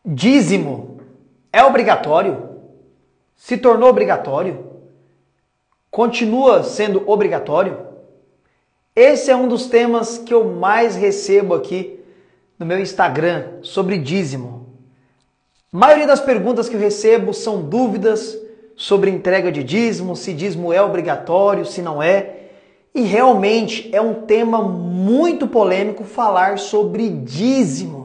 Dízimo é obrigatório? Se tornou obrigatório? Continua sendo obrigatório? Esse é um dos temas que eu mais recebo aqui no meu Instagram sobre dízimo. A maioria das perguntas que eu recebo são dúvidas sobre entrega de dízimo, se dízimo é obrigatório, se não é. E realmente é um tema muito polêmico falar sobre dízimo.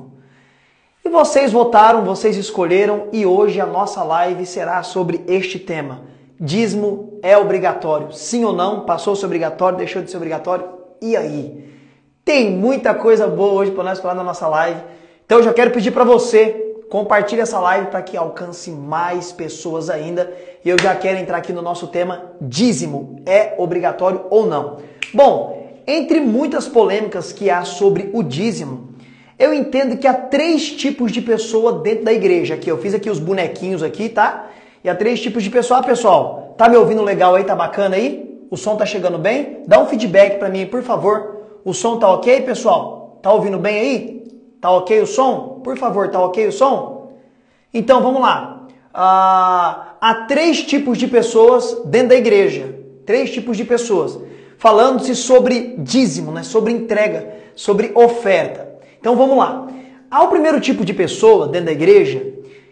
E vocês votaram, vocês escolheram e hoje a nossa live será sobre este tema. Dízimo é obrigatório? Sim ou não? Passou a ser obrigatório? Deixou de ser obrigatório? E aí? Tem muita coisa boa hoje para nós falar na nossa live. Então eu já quero pedir para você, compartilhe essa live para que alcance mais pessoas ainda. E eu já quero entrar aqui no nosso tema, dízimo é obrigatório ou não? Bom, entre muitas polêmicas que há sobre o dízimo, eu entendo que há 3 tipos de pessoa dentro da igreja. Aqui, eu fiz aqui os bonequinhos aqui, tá? E há 3 tipos de pessoa. Ah, pessoal, tá me ouvindo legal aí? Tá bacana aí? O som tá chegando bem? Dá um feedback pra mim, por favor. O som tá ok, pessoal? Tá ouvindo bem aí? Tá ok o som? Por favor, tá ok o som? Então, vamos lá. Há 3 tipos de pessoas dentro da igreja. 3 tipos de pessoas. Falando-se sobre dízimo, né? Sobre entrega, sobre oferta. Então vamos lá. Há o primeiro tipo de pessoa dentro da igreja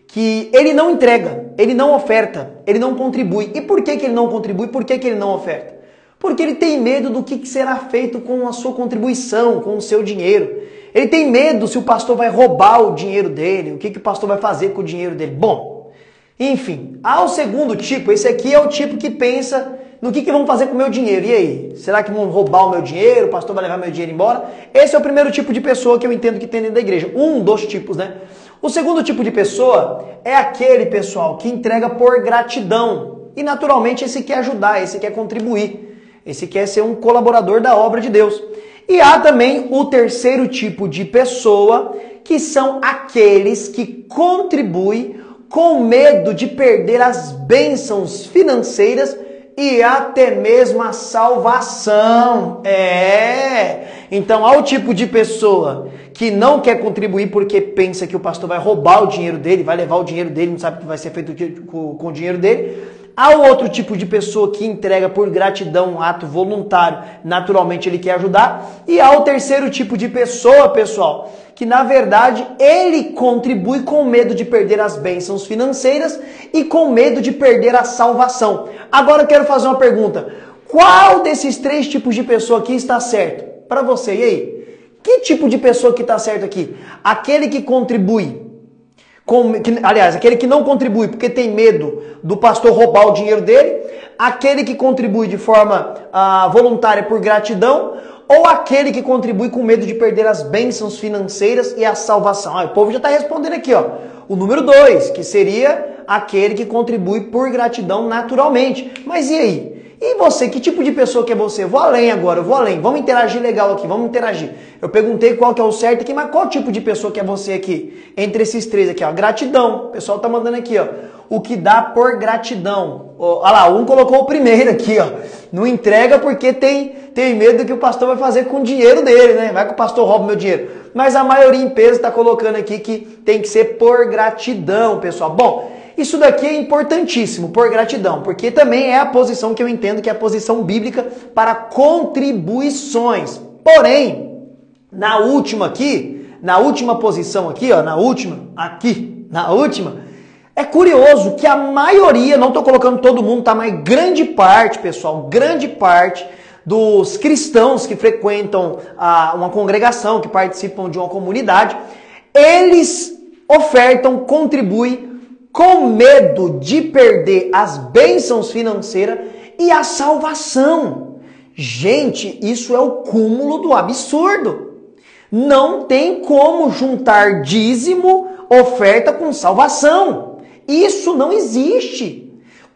que ele não entrega, ele não oferta, ele não contribui. E por que ele não contribui? Por que ele não oferta? Porque ele tem medo do que será feito com a sua contribuição, com o seu dinheiro. Ele tem medo se o pastor vai roubar o dinheiro dele, o que o pastor vai fazer com o dinheiro dele. Bom, enfim, há o segundo tipo, esse aqui é o tipo que pensa no que vão fazer com o meu dinheiro. E aí? Será que vão roubar o meu dinheiro? O pastor vai levar meu dinheiro embora? Esse é o primeiro tipo de pessoa que eu entendo que tem dentro da igreja. Um dos tipos, né? O segundo tipo de pessoa é aquele, pessoal, que entrega por gratidão. E naturalmente esse quer ajudar, esse quer contribuir. Esse quer ser um colaborador da obra de Deus. E há também o terceiro tipo de pessoa, que são aqueles que contribuem com medo de perder as bênçãos financeiras e até mesmo a salvação. Então há o tipo de pessoa que não quer contribuir porque pensa que o pastor vai roubar o dinheiro dele, vai levar o dinheiro dele, não sabe o que vai ser feito com o dinheiro dele. Há o outro tipo de pessoa que entrega por gratidão, um ato voluntário, naturalmente ele quer ajudar. E há o terceiro tipo de pessoa, pessoal, que na verdade ele contribui com medo de perder as bênçãos financeiras e com medo de perder a salvação. Agora eu quero fazer uma pergunta. Qual desses 3 tipos de pessoa aqui está certo? Para você, e aí? Que tipo de pessoa que está certo aqui? Aquele que contribui, aquele que não contribui porque tem medo do pastor roubar o dinheiro dele, aquele que contribui de forma voluntária por gratidão, ou aquele que contribui com medo de perder as bênçãos financeiras e a salvação? O povo já está respondendo aqui, ó. O número 2, que seria aquele que contribui por gratidão naturalmente. Mas e aí? E você, que tipo de pessoa que é você? Eu vou além agora, eu vou além. Vamos interagir legal aqui, vamos interagir. Eu perguntei qual que é o certo aqui, mas qual tipo de pessoa que é você aqui? Entre esses 3 aqui, ó. Gratidão. O pessoal tá mandando aqui, ó. O que dá por gratidão. Olha lá, um colocou o primeiro aqui, ó. Não entrega porque tem medo do que o pastor vai fazer com o dinheiro dele, né? Vai que o pastor rouba o meu dinheiro. Mas a maioria em peso tá colocando aqui que tem que ser por gratidão, pessoal. Bom, isso daqui é importantíssimo, por gratidão, porque também é a posição que eu entendo que é a posição bíblica para contribuições. Porém, na última posição aqui, ó, na última, é curioso que a maioria, não estou colocando todo mundo, tá, mas grande parte, pessoal, grande parte dos cristãos que frequentam uma congregação, que participam de uma comunidade, eles ofertam, contribuem com medo de perder as bênçãos financeiras e a salvação. Gente, isso é o cúmulo do absurdo. Não tem como juntar dízimo, oferta com salvação. Isso não existe.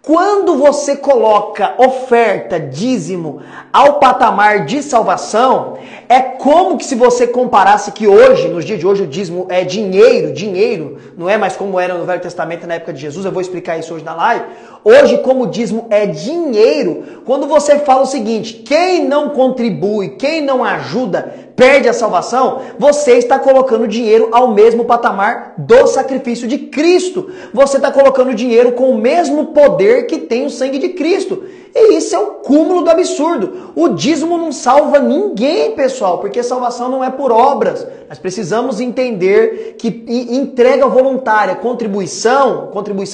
Quando você coloca oferta, dízimo ao patamar de salvação, é como que se você comparasse que hoje, nos dias de hoje, o dízimo é dinheiro, não é mais como era no Velho Testamento na época de Jesus, eu vou explicar isso hoje na live. Hoje, como o dízimo é dinheiro, quando você fala o seguinte, quem não contribui, quem não ajuda, perde a salvação, você está colocando dinheiro ao mesmo patamar do sacrifício de Cristo. Você está colocando dinheiro com o mesmo poder que tem o sangue de Cristo. E isso é o cúmulo do absurdo. O dízimo não salva ninguém, pessoal, porque salvação não é por obras. Nós precisamos entender que entrega voluntária, contribuição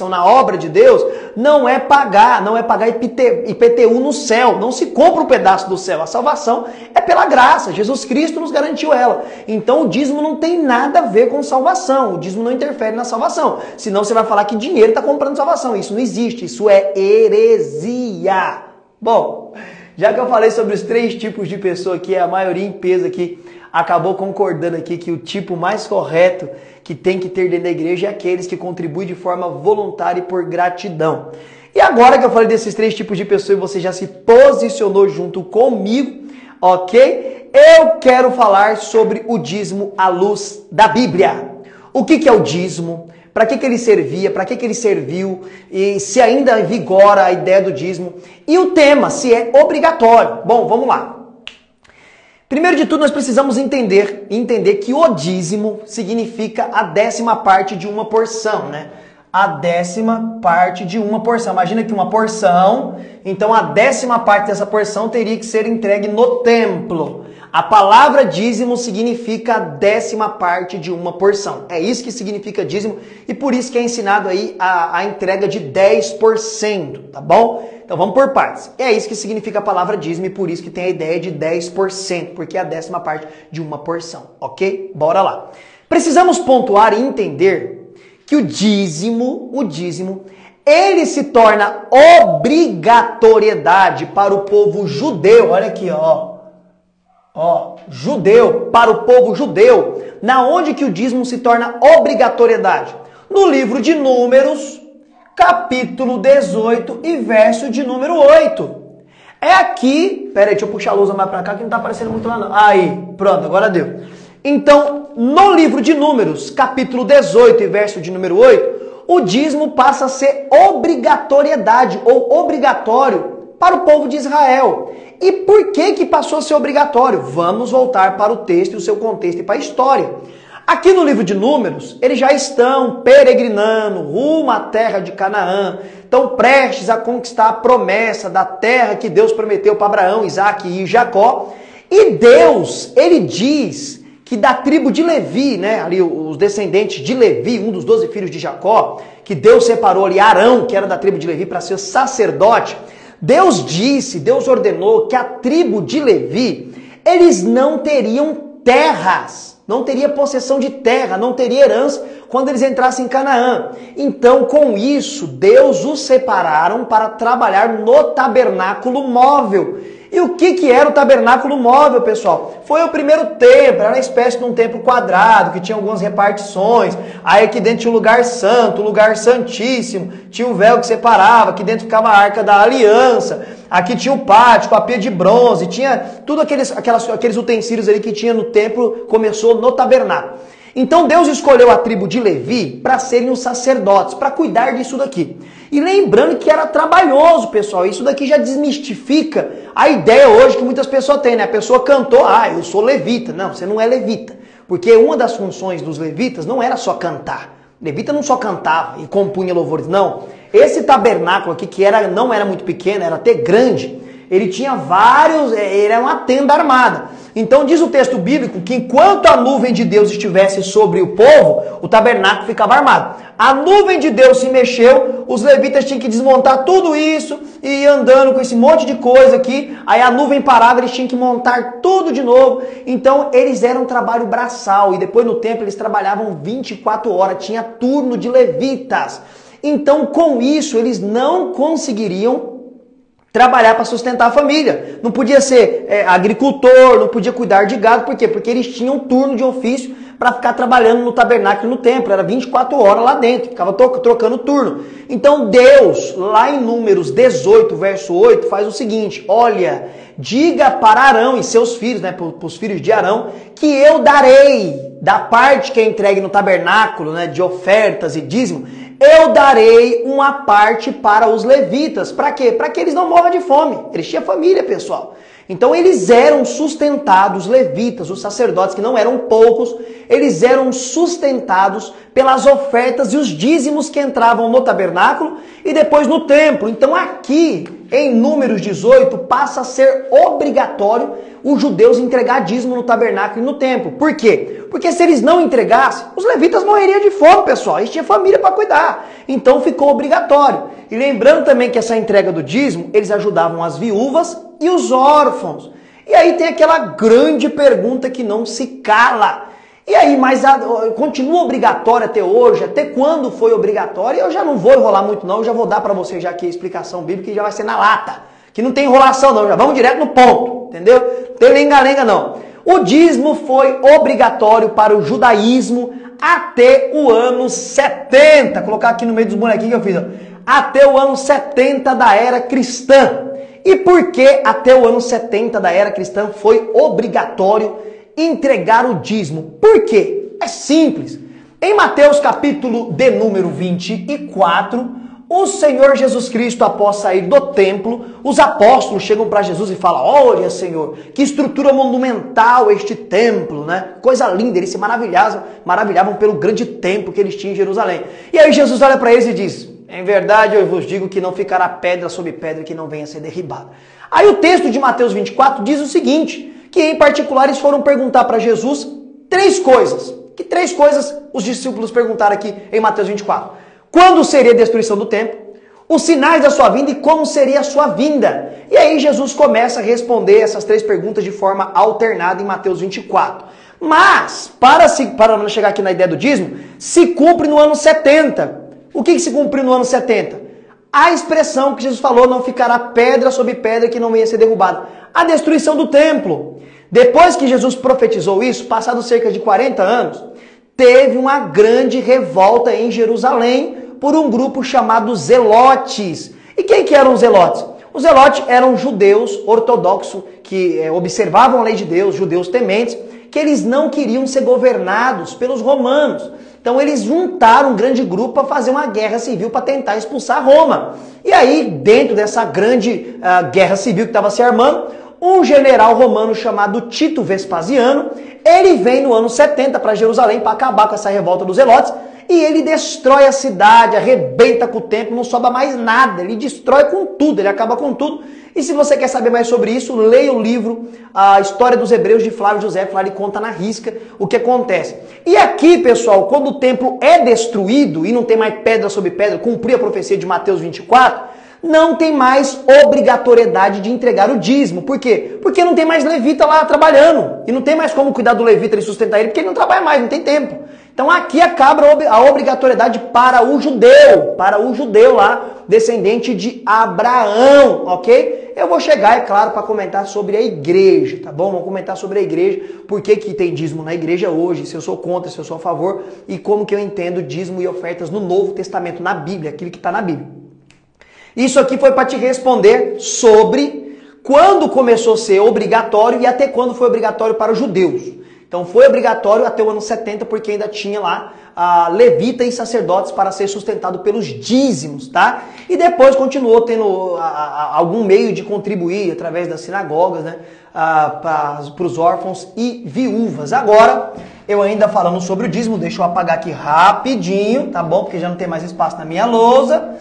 na obra de Deus, não é pagar IPTU no céu. Não se compra um pedaço do céu. A salvação é pela graça. Jesus Cristo nos garantiu ela. Então o dízimo não tem nada a ver com salvação. O dízimo não interfere na salvação. Senão você vai falar que dinheiro está comprando salvação. Isso não existe. Isso é heresia. Bom, já que eu falei sobre os 3 tipos de pessoa aqui, a maioria em peso aqui acabou concordando aqui que o tipo mais correto que tem que ter dentro da igreja é aqueles que contribuem de forma voluntária e por gratidão. E agora que eu falei desses 3 tipos de pessoa e você já se posicionou junto comigo, ok? Eu quero falar sobre o dízimo à luz da Bíblia. O que é o dízimo? Para que ele servia? Para que ele serviu? E se ainda vigora a ideia do dízimo? E o tema, se é obrigatório. Bom, vamos lá. Primeiro de tudo, nós precisamos entender que o dízimo significa a 10ª parte de uma porção, né? A 10ª parte de uma porção. Imagina que uma porção, então a 10ª parte dessa porção teria que ser entregue no templo. A palavra dízimo significa a 10ª parte de uma porção. É isso que significa dízimo e por isso que é ensinado aí a entrega de 10%, tá bom? Então vamos por partes. É isso que significa a palavra dízimo e por isso que tem a ideia de 10%, porque é a 10ª parte de uma porção, ok? Bora lá. Precisamos pontuar e entender que o dízimo, ele se torna obrigatoriedade para o povo judeu. Olha aqui, judeu, para o povo judeu. Na onde que o dízimo se torna obrigatoriedade? No livro de Números, capítulo 18 e verso de número 8. É aqui, peraí, deixa eu puxar a luz mais pra cá que não tá aparecendo muito lá não. Aí, pronto, agora deu. Então, no livro de Números, capítulo 18 e verso de número 8, o dízimo passa a ser obrigatoriedade ou obrigatório para o povo de Israel. E por que passou a ser obrigatório? Vamos voltar para o texto e o seu contexto e para a história. Aqui no livro de Números, eles já estão peregrinando rumo à terra de Canaã, estão prestes a conquistar a promessa da terra que Deus prometeu para Abraão, Isaac e Jacó. E Deus, ele diz que da tribo de Levi, né, ali os descendentes de Levi, um dos 12 filhos de Jacó, que Deus separou ali Arão, que era da tribo de Levi, para ser sacerdote. Deus ordenou que a tribo de Levi, eles não teriam terras, não teria possessão de terra, não teria herança quando eles entrassem em Canaã. Então, com isso, Deus os separaram para trabalhar no tabernáculo móvel. E o que era o tabernáculo móvel, pessoal? Foi o primeiro templo, era uma espécie de um templo quadrado, que tinha algumas repartições. Aí aqui dentro tinha um lugar santo, um lugar santíssimo, tinha um véu que separava, aqui dentro ficava a arca da aliança. Aqui tinha o pátio com a pia de bronze, tinha tudo aqueles utensílios ali que tinha no templo, começou no tabernáculo. Então Deus escolheu a tribo de Levi para serem os sacerdotes, para cuidar disso daqui. E lembrando que era trabalhoso, pessoal, isso daqui já desmistifica a ideia hoje que muitas pessoas têm, né? A pessoa cantou, eu sou levita. Não, você não é levita, porque uma das funções dos levitas não era só cantar. Levita não só cantava e compunha louvores, não. Esse tabernáculo aqui, que não era muito pequeno, era até grande, ele tinha ele era uma tenda armada. Então diz o texto bíblico que enquanto a nuvem de Deus estivesse sobre o povo, o tabernáculo ficava armado. A nuvem de Deus se mexeu, os levitas tinham que desmontar tudo isso e ir andando com esse monte de coisa aqui. Aí a nuvem parava, eles tinham que montar tudo de novo. Então eles eram um trabalho braçal e depois no templo eles trabalhavam 24 horas, tinha turno de levitas. Então com isso eles não conseguiriam trabalhar para sustentar a família. Não podia ser agricultor, não podia cuidar de gado. Por quê? Porque eles tinham turno de ofício para ficar trabalhando no tabernáculo e no templo. Era 24 horas lá dentro, ficava trocando turno. Então Deus, lá em Números 18, verso 8, faz o seguinte: olha, diga para Arão e seus filhos, né, para os filhos de Arão, que eu darei da parte que é entregue no tabernáculo, né, de ofertas e dízimo, eu darei uma parte para os levitas. Para quê? Para que eles não morram de fome. Eles tinham família, pessoal. Então eles eram sustentados, levitas, os sacerdotes, que não eram poucos, eles eram sustentados pelas ofertas e os dízimos que entravam no tabernáculo e depois no templo. Então aqui, em Números 18, passa a ser obrigatório os judeus entregar dízimo no tabernáculo e no templo. Por quê? Porque se eles não entregassem, os levitas morreriam de fome, pessoal. Eles tinham família para cuidar. Então ficou obrigatório. E lembrando também que essa entrega do dízimo, eles ajudavam as viúvas e os órfãos. E aí tem aquela grande pergunta que não se cala. E aí, mas continua obrigatório até hoje? Até quando foi obrigatório? Eu já não vou enrolar muito não, eu já vou dar para vocês já aqui a explicação bíblica que já vai ser na lata. Que não tem enrolação não, já vamos direto no ponto, entendeu? Não tem lenga-lenga não. O dízimo foi obrigatório para o judaísmo até o ano 70. Vou colocar aqui no meio dos bonequinhos que eu fiz, ó. Até o ano 70 da era cristã. E por que até o ano 70 da era cristã foi obrigatório entregar o dízimo? Por quê? É simples. Em Mateus capítulo de número 24, o Senhor Jesus Cristo, após sair do templo, os apóstolos chegam para Jesus e falam: olha, Senhor, que estrutura monumental este templo, né? Coisa linda, eles se maravilhavam pelo grande templo que eles tinham em Jerusalém. E aí Jesus olha para eles e diz: em verdade eu vos digo que não ficará pedra sobre pedra que não venha a ser derribada. Aí o texto de Mateus 24 diz o seguinte, que em particular eles foram perguntar para Jesus três coisas. Que três coisas os discípulos perguntaram aqui em Mateus 24. Quando seria a destruição do templo? Os sinais da sua vinda e como seria a sua vinda? E aí Jesus começa a responder essas três perguntas de forma alternada em Mateus 24. Mas, para não chegar aqui na ideia do dízimo, se cumpre no ano 70. O que se cumpriu no ano 70? A expressão que Jesus falou: não ficará pedra sobre pedra que não venha a ser derrubada. A destruição do templo. Depois que Jesus profetizou isso, passados cerca de 40 anos, teve uma grande revolta em Jerusalém por um grupo chamado Zelotes. E quem que eram os Zelotes? Os Zelotes eram judeus ortodoxos que observavam a lei de Deus, judeus tementes, que eles não queriam ser governados pelos romanos. Então eles juntaram um grande grupo para fazer uma guerra civil para tentar expulsar Roma. E aí, dentro dessa grande guerra civil que estava se armando, um general romano chamado Tito Vespasiano, ele vem no ano 70 para Jerusalém para acabar com essa revolta dos Zelotes e ele destrói a cidade, arrebenta com o templo, não sobra mais nada, ele destrói com tudo, ele acaba com tudo. E se você quer saber mais sobre isso, leia o livro A História dos Hebreus de Flávio José, lá ele conta na risca o que acontece. E aqui, pessoal, quando o templo é destruído e não tem mais pedra sobre pedra, cumprir a profecia de Mateus 24, não tem mais obrigatoriedade de entregar o dízimo. Por quê? Porque não tem mais levita lá trabalhando. E não tem mais como cuidar do levita e sustentar ele, porque ele não trabalha mais, não tem tempo. Então aqui acaba a obrigatoriedade para o judeu lá, descendente de Abraão, ok? Eu vou chegar, é claro, para comentar sobre a igreja, tá bom? Vamos comentar sobre a igreja, por que tem dízimo na igreja hoje, se eu sou contra, se eu sou a favor, e como que eu entendo dízimo e ofertas no Novo Testamento, na Bíblia, aquilo que está na Bíblia. Isso aqui foi para te responder sobre quando começou a ser obrigatório e até quando foi obrigatório para os judeus. Então foi obrigatório até o ano 70 porque ainda tinha lá levita e sacerdotes para ser sustentado pelos dízimos, tá? E depois continuou tendo algum meio de contribuir através das sinagogas, né? Para os órfãos e viúvas. Agora, eu ainda falando sobre o dízimo, deixa eu apagar aqui rapidinho, tá bom? Porque já não tem mais espaço na minha lousa.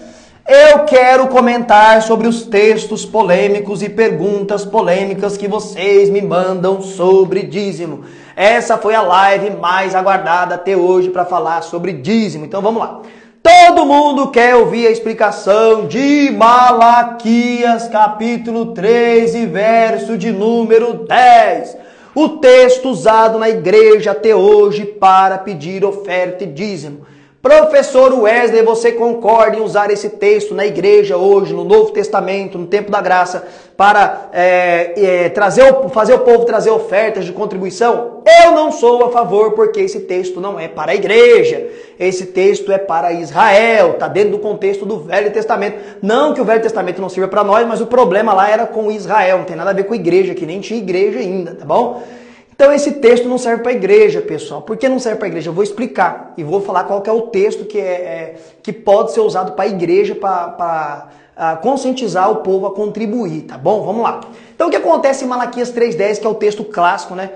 Eu quero comentar sobre os textos polêmicos e perguntas polêmicas que vocês me mandam sobre dízimo. Essa foi a live mais aguardada até hoje para falar sobre dízimo. Então vamos lá. Todo mundo quer ouvir a explicação de Malaquias, capítulo 3 e verso de número 10. O texto usado na igreja até hoje para pedir oferta e dízimo. Professor Wesley, você concorda em usar esse texto na igreja hoje, no Novo Testamento, no tempo da graça, para fazer o povo trazer ofertas de contribuição? Eu não sou a favor, porque esse texto não é para a igreja. Esse texto é para Israel, está dentro do contexto do Velho Testamento. Não que o Velho Testamento não sirva para nós, mas o problema lá era com Israel, não tem nada a ver com a igreja, que nem tinha igreja ainda, tá bom? Então esse texto não serve para a igreja, pessoal. Por que não serve para a igreja? Eu vou explicar e vou falar qual que é o texto que pode ser usado para a igreja para conscientizar o povo a contribuir, tá bom? Vamos lá. Então o que acontece em Malaquias 3:10, que é o texto clássico, né?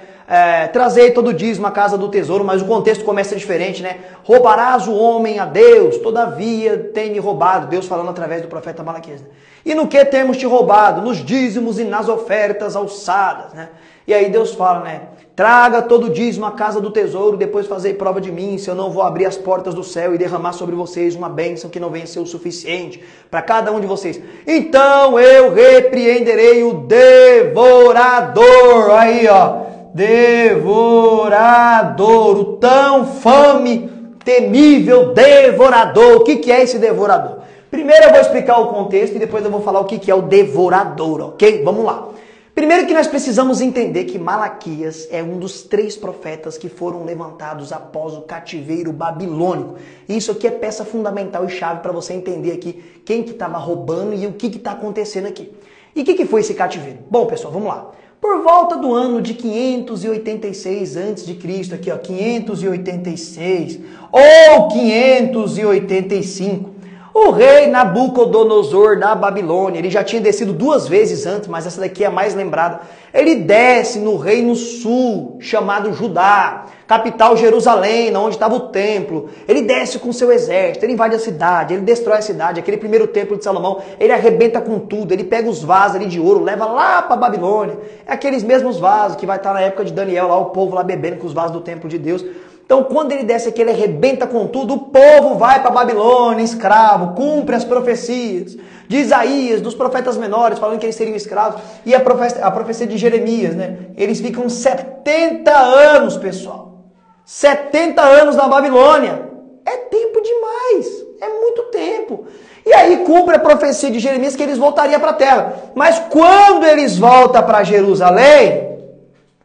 Trazei todo dízimo à casa do tesouro, mas o contexto começa diferente, né? Roubarás o homem a Deus, todavia tem me roubado. Deus falando através do profeta Malaquias. Né? E no que temos te roubado? Nos dízimos e nas ofertas alçadas, né? E aí Deus fala, né? Traga todo dízimo à casa do tesouro, depois fazei prova de mim, se eu não vou abrir as portas do céu e derramar sobre vocês uma bênção que não venha a ser o suficiente para cada um de vocês. Então eu repreenderei o devorador. Aí, ó. Devorador, o tão fame, temível devorador. O que é esse devorador? Primeiro eu vou explicar o contexto e depois eu vou falar o que é o devorador, ok? Vamos lá. Primeiro que nós precisamos entender que Malaquias é um dos 3 profetas que foram levantados após o cativeiro babilônico. Isso aqui é peça fundamental e chave para você entender aqui quem que estava roubando e o que está acontecendo aqui. E o que foi esse cativeiro? Bom, pessoal, vamos lá. Por volta do ano de 586 a.C., aqui ó, 586 ou 585, o rei Nabucodonosor da Babilônia, ele já tinha descido 2 vezes antes, mas essa daqui é a mais lembrada. Ele desce no reino sul, chamado Judá, capital Jerusalém, onde estava o templo. Ele desce com seu exército, ele invade a cidade, ele destrói a cidade, aquele primeiro templo de Salomão, ele arrebenta com tudo, ele pega os vasos ali de ouro, leva lá para a Babilônia. É aqueles mesmos vasos que vai estar na época de Daniel, lá o povo lá bebendo com os vasos do templo de Deus. Então, quando ele desce aqui, ele arrebenta com tudo, o povo vai para a Babilônia, escravo, cumpre as profecias de Isaías, dos profetas menores, falando que eles seriam escravos, e a profecia de Jeremias, né? Eles ficam 70 anos, pessoal. 70 anos na Babilônia. É tempo demais, é muito tempo. E aí cumpre a profecia de Jeremias que eles voltariam para a terra. Mas quando eles voltam para Jerusalém,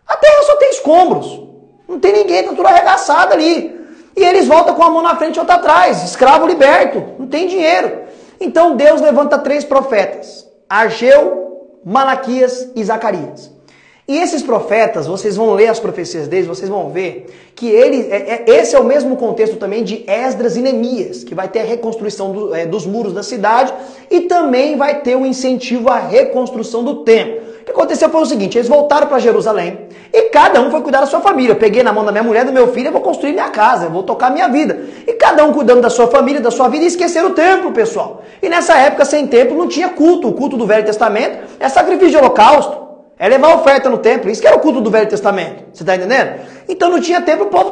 a terra só tem escombros. Não tem ninguém, tá tudo arregaçado ali. E eles voltam com a mão na frente e outra atrás. Escravo liberto, não tem dinheiro. Então Deus levanta 3 profetas. Ageu, Malaquias e Zacarias. E esses profetas, vocês vão ler as profecias deles, vocês vão ver que esse é o mesmo contexto também de Esdras e Neemias, que vai ter a reconstrução dos muros da cidade e também vai ter o incentivo à reconstrução do templo. O que aconteceu foi o seguinte, eles voltaram para Jerusalém e cada um foi cuidar da sua família. Eu peguei na mão da minha mulher, do meu filho, eu vou construir minha casa, eu vou tocar minha vida. E cada um cuidando da sua família, da sua vida e esqueceram o templo, pessoal. E nessa época, sem templo, não tinha culto. O culto do Velho Testamento é sacrifício de holocausto. É levar oferta no templo. Isso que era o culto do Velho Testamento. Você está entendendo? Então não tinha templo, o povo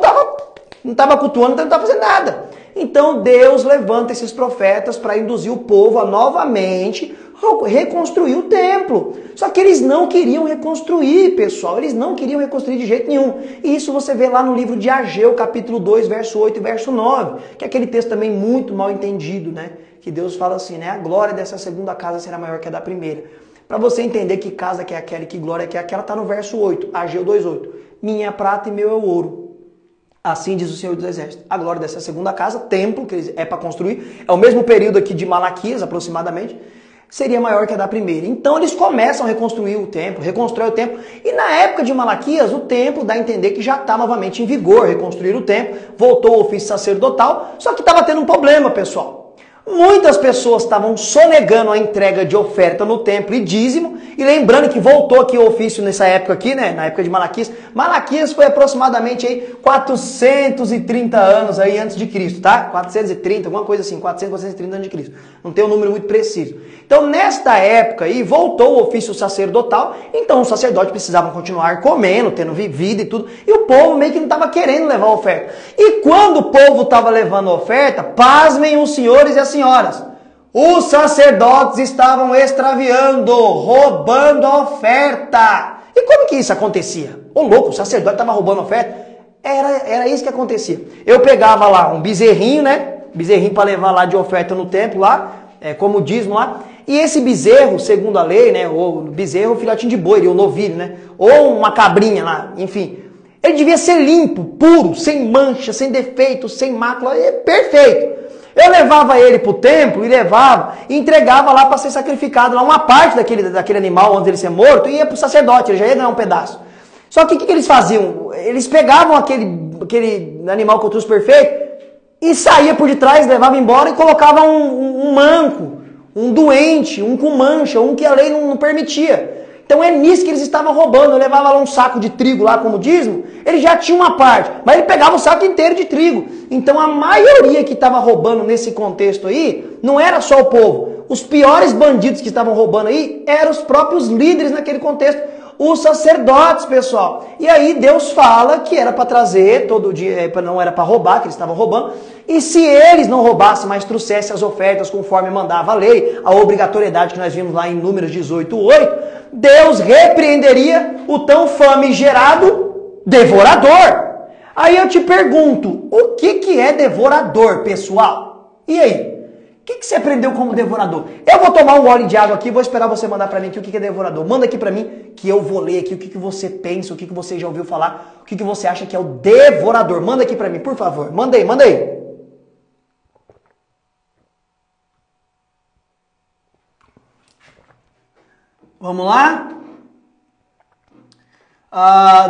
não estava cultuando, não estava fazendo nada. Então Deus levanta esses profetas para induzir o povo a novamente reconstruir o templo. Só que eles não queriam reconstruir, pessoal. Eles não queriam reconstruir de jeito nenhum. E isso você vê lá no livro de Ageu, capítulo 2, verso 8 e verso 9. Que é aquele texto também muito mal entendido, né? Que Deus fala assim, né? A glória dessa segunda casa será maior que a da primeira. Para você entender que casa que é aquela e que glória que é aquela, está no verso 8, Ageu 2:8. Minha é prata e meu é o ouro. Assim diz o Senhor dos Exércitos. A glória dessa segunda casa, templo, que é para construir, é o mesmo período aqui de Malaquias, aproximadamente, seria maior que a da primeira. Então eles começam a reconstruir o templo, reconstrói o templo. E na época de Malaquias, o templo dá a entender que já está novamente em vigor, reconstruir o templo, voltou ao ofício sacerdotal, só que estava tendo um problema, pessoal. Muitas pessoas estavam sonegando a entrega de oferta no templo e dízimo, e lembrando que voltou aqui o ofício nessa época aqui, né, na época de Malaquias. Malaquias foi aproximadamente aí 430 anos aí antes de Cristo, tá? 430, alguma coisa assim, 430 anos de Cristo. Não tem um número muito preciso. Então, nesta época aí, voltou o ofício sacerdotal, então os sacerdotes precisavam continuar comendo, tendo vida e tudo, e o povo meio que não estava querendo levar a oferta. E quando o povo estava levando a oferta, pasmem os senhores e as senhoras, os sacerdotes estavam extraviando, roubando a oferta. E como que isso acontecia? Ô louco, o sacerdote estava roubando a oferta? Era isso que acontecia. Eu pegava lá um bezerrinho, né? Bezerrinho para levar lá de oferta no templo lá, como dízimo lá. E esse bezerro, segundo a lei, né? O bezerro, o filhotinho de boi, o novilho, né? Ou uma cabrinha lá, enfim. Ele devia ser limpo, puro, sem mancha, sem defeito, sem mácula, perfeito. Eu levava ele para o templo e entregava lá para ser sacrificado. Lá uma parte daquele animal, antes de ele ser morto, ia para o sacerdote, ele já ia ganhar um pedaço. Só que o que eles faziam? Eles pegavam aquele animal com o troço perfeito e saía por detrás, levava embora e colocava um manco, um doente, um com mancha, um que a lei não permitia. Então é nisso que eles estavam roubando. Eu levava lá um saco de trigo lá como dízimo, ele já tinha uma parte, mas ele pegava o saco inteiro de trigo. Então a maioria que estava roubando nesse contexto aí, não era só o povo. Os piores bandidos que estavam roubando aí eram os próprios líderes naquele contexto, os sacerdotes, pessoal. E aí Deus fala que era para trazer todo dia, não era para roubar, que eles estavam roubando. E se eles não roubassem, mas trouxessem as ofertas conforme mandava a lei, a obrigatoriedade que nós vimos lá em Números 18:8, Deus repreenderia o tão famigerado devorador. Aí eu te pergunto, o que é devorador, pessoal? E aí? O que você aprendeu como devorador? Eu vou tomar um gole de água aqui, vou esperar você mandar pra mim aqui o que é devorador. Manda aqui pra mim que eu vou ler aqui o que você pensa, o que você já ouviu falar, o que você acha que é o devorador. Manda aqui pra mim, por favor. Manda aí, manda aí. Vamos lá?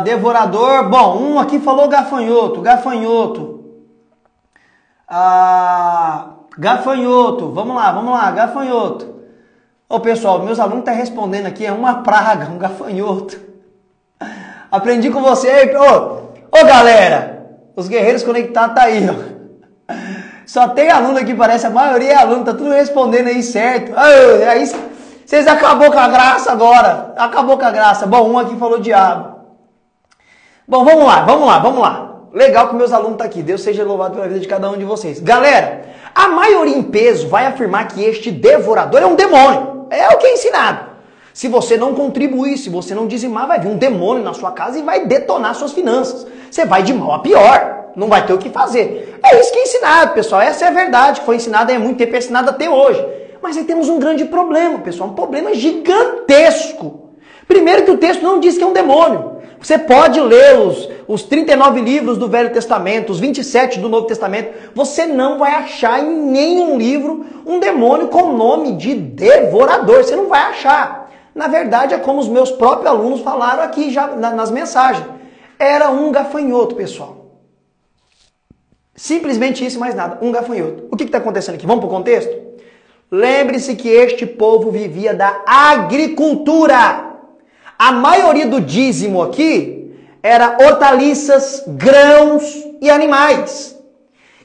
Devorador. Bom, um aqui falou gafanhoto. Gafanhoto, vamos lá, gafanhoto. Ô pessoal, meus alunos estão respondendo aqui, é uma praga, um gafanhoto. Aprendi com você. Ô galera, os guerreiros conectados tá aí, ó. Só tem aluno aqui, parece, a maioria é aluno, tá tudo respondendo aí certo. Aí vocês acabou com a graça agora, acabou com a graça. Bom, um aqui falou diabo. Bom, vamos lá. Legal que meus alunos estão aqui. Deus seja louvado pela vida de cada um de vocês. Galera, a maioria em peso vai afirmar que este devorador é um demônio. É o que é ensinado. Se você não contribuir, se você não dizimar, vai vir um demônio na sua casa e vai detonar suas finanças. Você vai de mal a pior. Não vai ter o que fazer. É isso que é ensinado, pessoal. Essa é a verdade. Foi ensinado há muito tempo, é ensinado até hoje. Mas aí temos um grande problema, pessoal. Um problema gigantesco. Primeiro que o texto não diz que é um demônio. Você pode ler os 39 livros do Velho Testamento, os 27 do Novo Testamento. Você não vai achar em nenhum livro um demônio com o nome de devorador. Você não vai achar. Na verdade, é como os meus próprios alunos falaram aqui já nas mensagens. Era um gafanhoto, pessoal. Simplesmente isso e mais nada. Um gafanhoto. O que está acontecendo aqui? Vamos para o contexto? Lembre-se que este povo vivia da agricultura. A maioria do dízimo aqui era hortaliças, grãos e animais.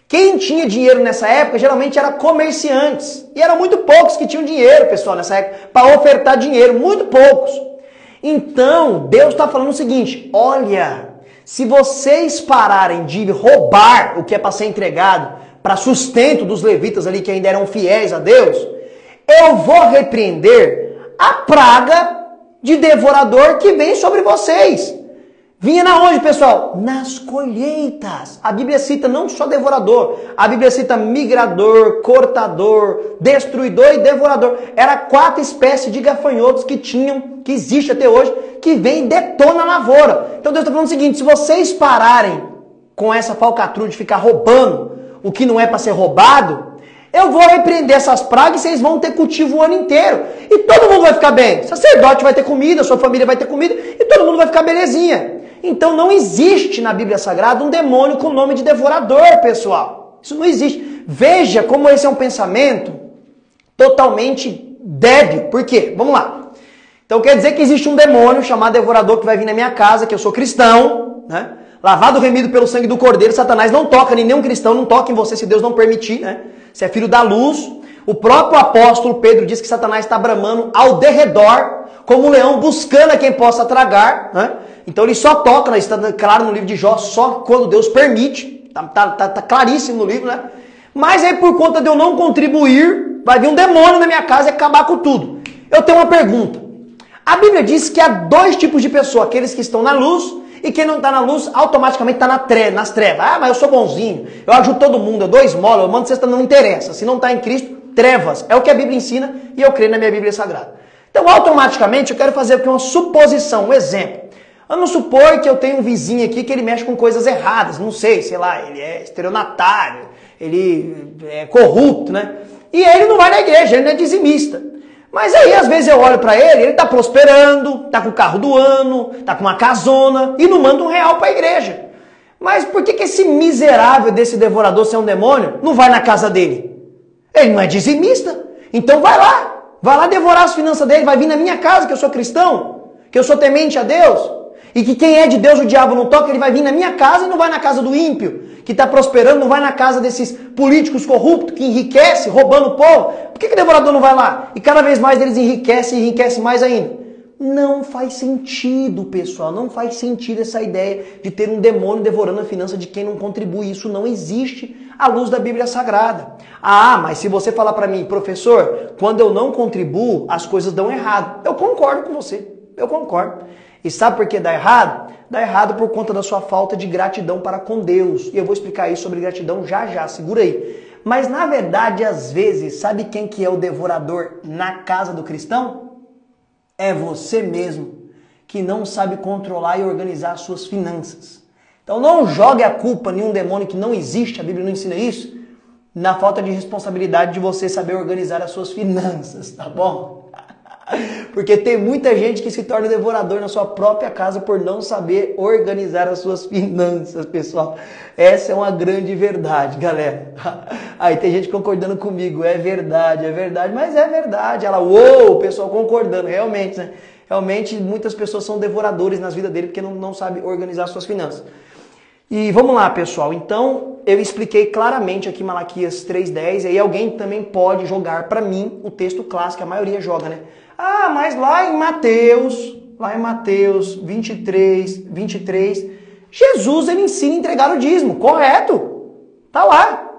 Quem tinha dinheiro nessa época geralmente era comerciantes. E eram muito poucos que tinham dinheiro, pessoal, nessa época, para ofertar dinheiro. Muito poucos. Então, Deus está falando o seguinte, olha, se vocês pararem de roubar o que é para ser entregado para sustento dos levitas ali que ainda eram fiéis a Deus, eu vou repreender a praga de devorador que vem sobre vocês. Vinha na onde, pessoal? Nas colheitas. A Bíblia cita não só devorador, a Bíblia cita migrador, cortador, destruidor e devorador. Era 4 espécies de gafanhotos que existe até hoje, que vem e detona a lavoura. Então Deus está falando o seguinte, se vocês pararem com essa falcatrua de ficar roubando o que não é para ser roubado, eu vou repreender essas pragas e vocês vão ter cultivo o ano inteiro. E todo mundo vai ficar bem. O sacerdote vai ter comida, sua família vai ter comida e todo mundo vai ficar belezinha. Então não existe na Bíblia Sagrada um demônio com o nome de devorador, pessoal. Isso não existe. Veja como esse é um pensamento totalmente débil. Por quê? Vamos lá. Então quer dizer que existe um demônio chamado devorador que vai vir na minha casa, que eu sou cristão, né? Lavado, remido pelo sangue do Cordeiro, Satanás não toca, nenhum cristão não toca em você se Deus não permitir, né? Você é filho da luz. O próprio apóstolo Pedro diz que Satanás está bramando ao derredor, como um leão buscando a quem possa tragar, né? Então ele só toca, né? Está claro no livro de Jó, só quando Deus permite. Tá claríssimo no livro, né? Mas aí por conta de eu não contribuir, vai vir um demônio na minha casa e acabar com tudo. Eu tenho uma pergunta. A Bíblia diz que há 2 tipos de pessoas, aqueles que estão na luz e quem não está na luz automaticamente está nas trevas. Ah, mas eu sou bonzinho, eu ajudo todo mundo, eu dou esmola, eu mando cesta, não interessa. Se não está em Cristo, trevas. É o que a Bíblia ensina e eu creio na minha Bíblia Sagrada. Então, automaticamente, eu quero fazer aqui uma suposição, um exemplo. Vamos supor que eu tenho um vizinho aqui que ele mexe com coisas erradas, não sei, sei lá, ele é estelionatário, ele é corrupto, né? E ele não vai na igreja, ele não é dizimista. Mas aí, às vezes, eu olho pra ele tá prosperando, tá com o carro do ano, tá com uma casona e não manda R$1 pra igreja. Mas por que esse miserável desse devorador, se é um demônio, não vai na casa dele? Ele não é dizimista. Então vai lá devorar as finanças dele, vai vir na minha casa, que eu sou cristão, que eu sou temente a Deus. E que quem é de Deus o diabo não toca, ele vai vir na minha casa e não vai na casa do ímpio, que está prosperando, não vai na casa desses políticos corruptos que enriquecem, roubando o povo. Por que o devorador não vai lá? E cada vez mais eles enriquecem e enriquecem mais ainda. Não faz sentido, pessoal, não faz sentido essa ideia de ter um demônio devorando a finança de quem não contribui. Isso não existe à luz da Bíblia Sagrada. Ah, mas se você falar para mim, professor, quando eu não contribuo, as coisas dão errado. Eu concordo com você, eu concordo. E sabe por que dá errado? Dá errado por conta da sua falta de gratidão para com Deus. E eu vou explicar isso sobre gratidão já, segura aí. Mas na verdade, às vezes, sabe quem que é o devorador na casa do cristão? É você mesmo, que não sabe controlar e organizar as suas finanças. Então não jogue a culpa em um demônio que não existe, a Bíblia não ensina isso, na falta de responsabilidade de você saber organizar as suas finanças, tá bom? Porque tem muita gente que se torna devorador na sua própria casa por não saber organizar as suas finanças, pessoal. Essa é uma grande verdade, galera. Aí tem gente concordando comigo, é verdade, mas é verdade. Ela, uou, o pessoal concordando, realmente, né? Realmente muitas pessoas são devoradores nas vidas dele porque não sabem organizar suas finanças. E vamos lá, pessoal. Então, eu expliquei claramente aqui Malaquias 3:10, e aí alguém também pode jogar para mim o texto clássico, a maioria joga, né? Ah, mas lá em Mateus 23, Jesus ele ensina a entregar o dízimo, correto? Tá lá.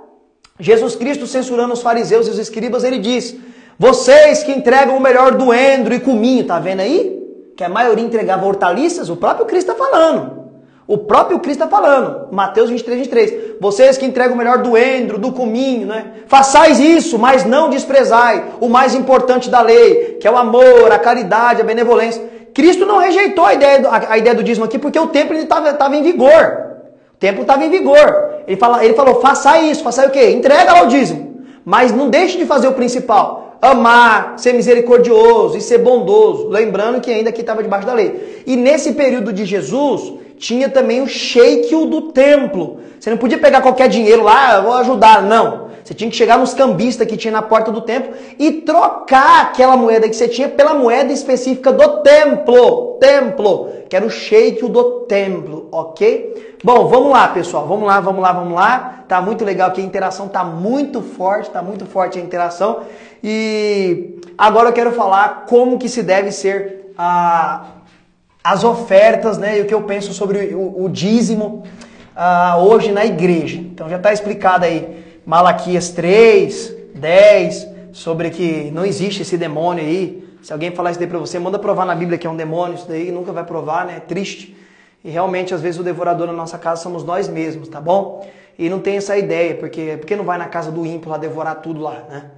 Jesus Cristo censurando os fariseus e os escribas, ele diz: vocês que entregam o melhor do endro e cominho, tá vendo aí? Que a maioria entregava hortaliças, o próprio Cristo está falando. O próprio Cristo está falando, Mateus 23. Vocês que entregam o melhor do endro, do cominho, né? Façais isso, mas não desprezai o mais importante da lei, que é o amor, a caridade, a benevolência. Cristo não rejeitou a ideia do dízimo aqui, porque o templo estava em vigor. O templo estava em vigor. Ele falou, faça isso, faça o quê? Entrega lá o dízimo. Mas não deixe de fazer o principal. Amar, ser misericordioso e ser bondoso. Lembrando que ainda aqui estava debaixo da lei. E nesse período de Jesus, tinha também o shekel do templo. Você não podia pegar qualquer dinheiro lá, vou ajudar, não. Você tinha que chegar nos cambistas que tinha na porta do templo e trocar aquela moeda que você tinha pela moeda específica do templo, que era o shekel do templo, ok? Bom, vamos lá, pessoal, vamos lá. Tá muito legal aqui, a interação tá muito forte a interação. E agora eu quero falar como que se deve ser as ofertas, né? E o que eu penso sobre o dízimo hoje na igreja. Então já está explicado aí Malaquias 3:10, sobre que não existe esse demônio aí. Se alguém falar isso daí para você, manda provar na Bíblia que é um demônio, isso daí nunca vai provar, né? É triste. E realmente, às vezes, o devorador na nossa casa somos nós mesmos, tá bom? E não tem essa ideia, porque não vai na casa do ímpio lá devorar tudo lá, né?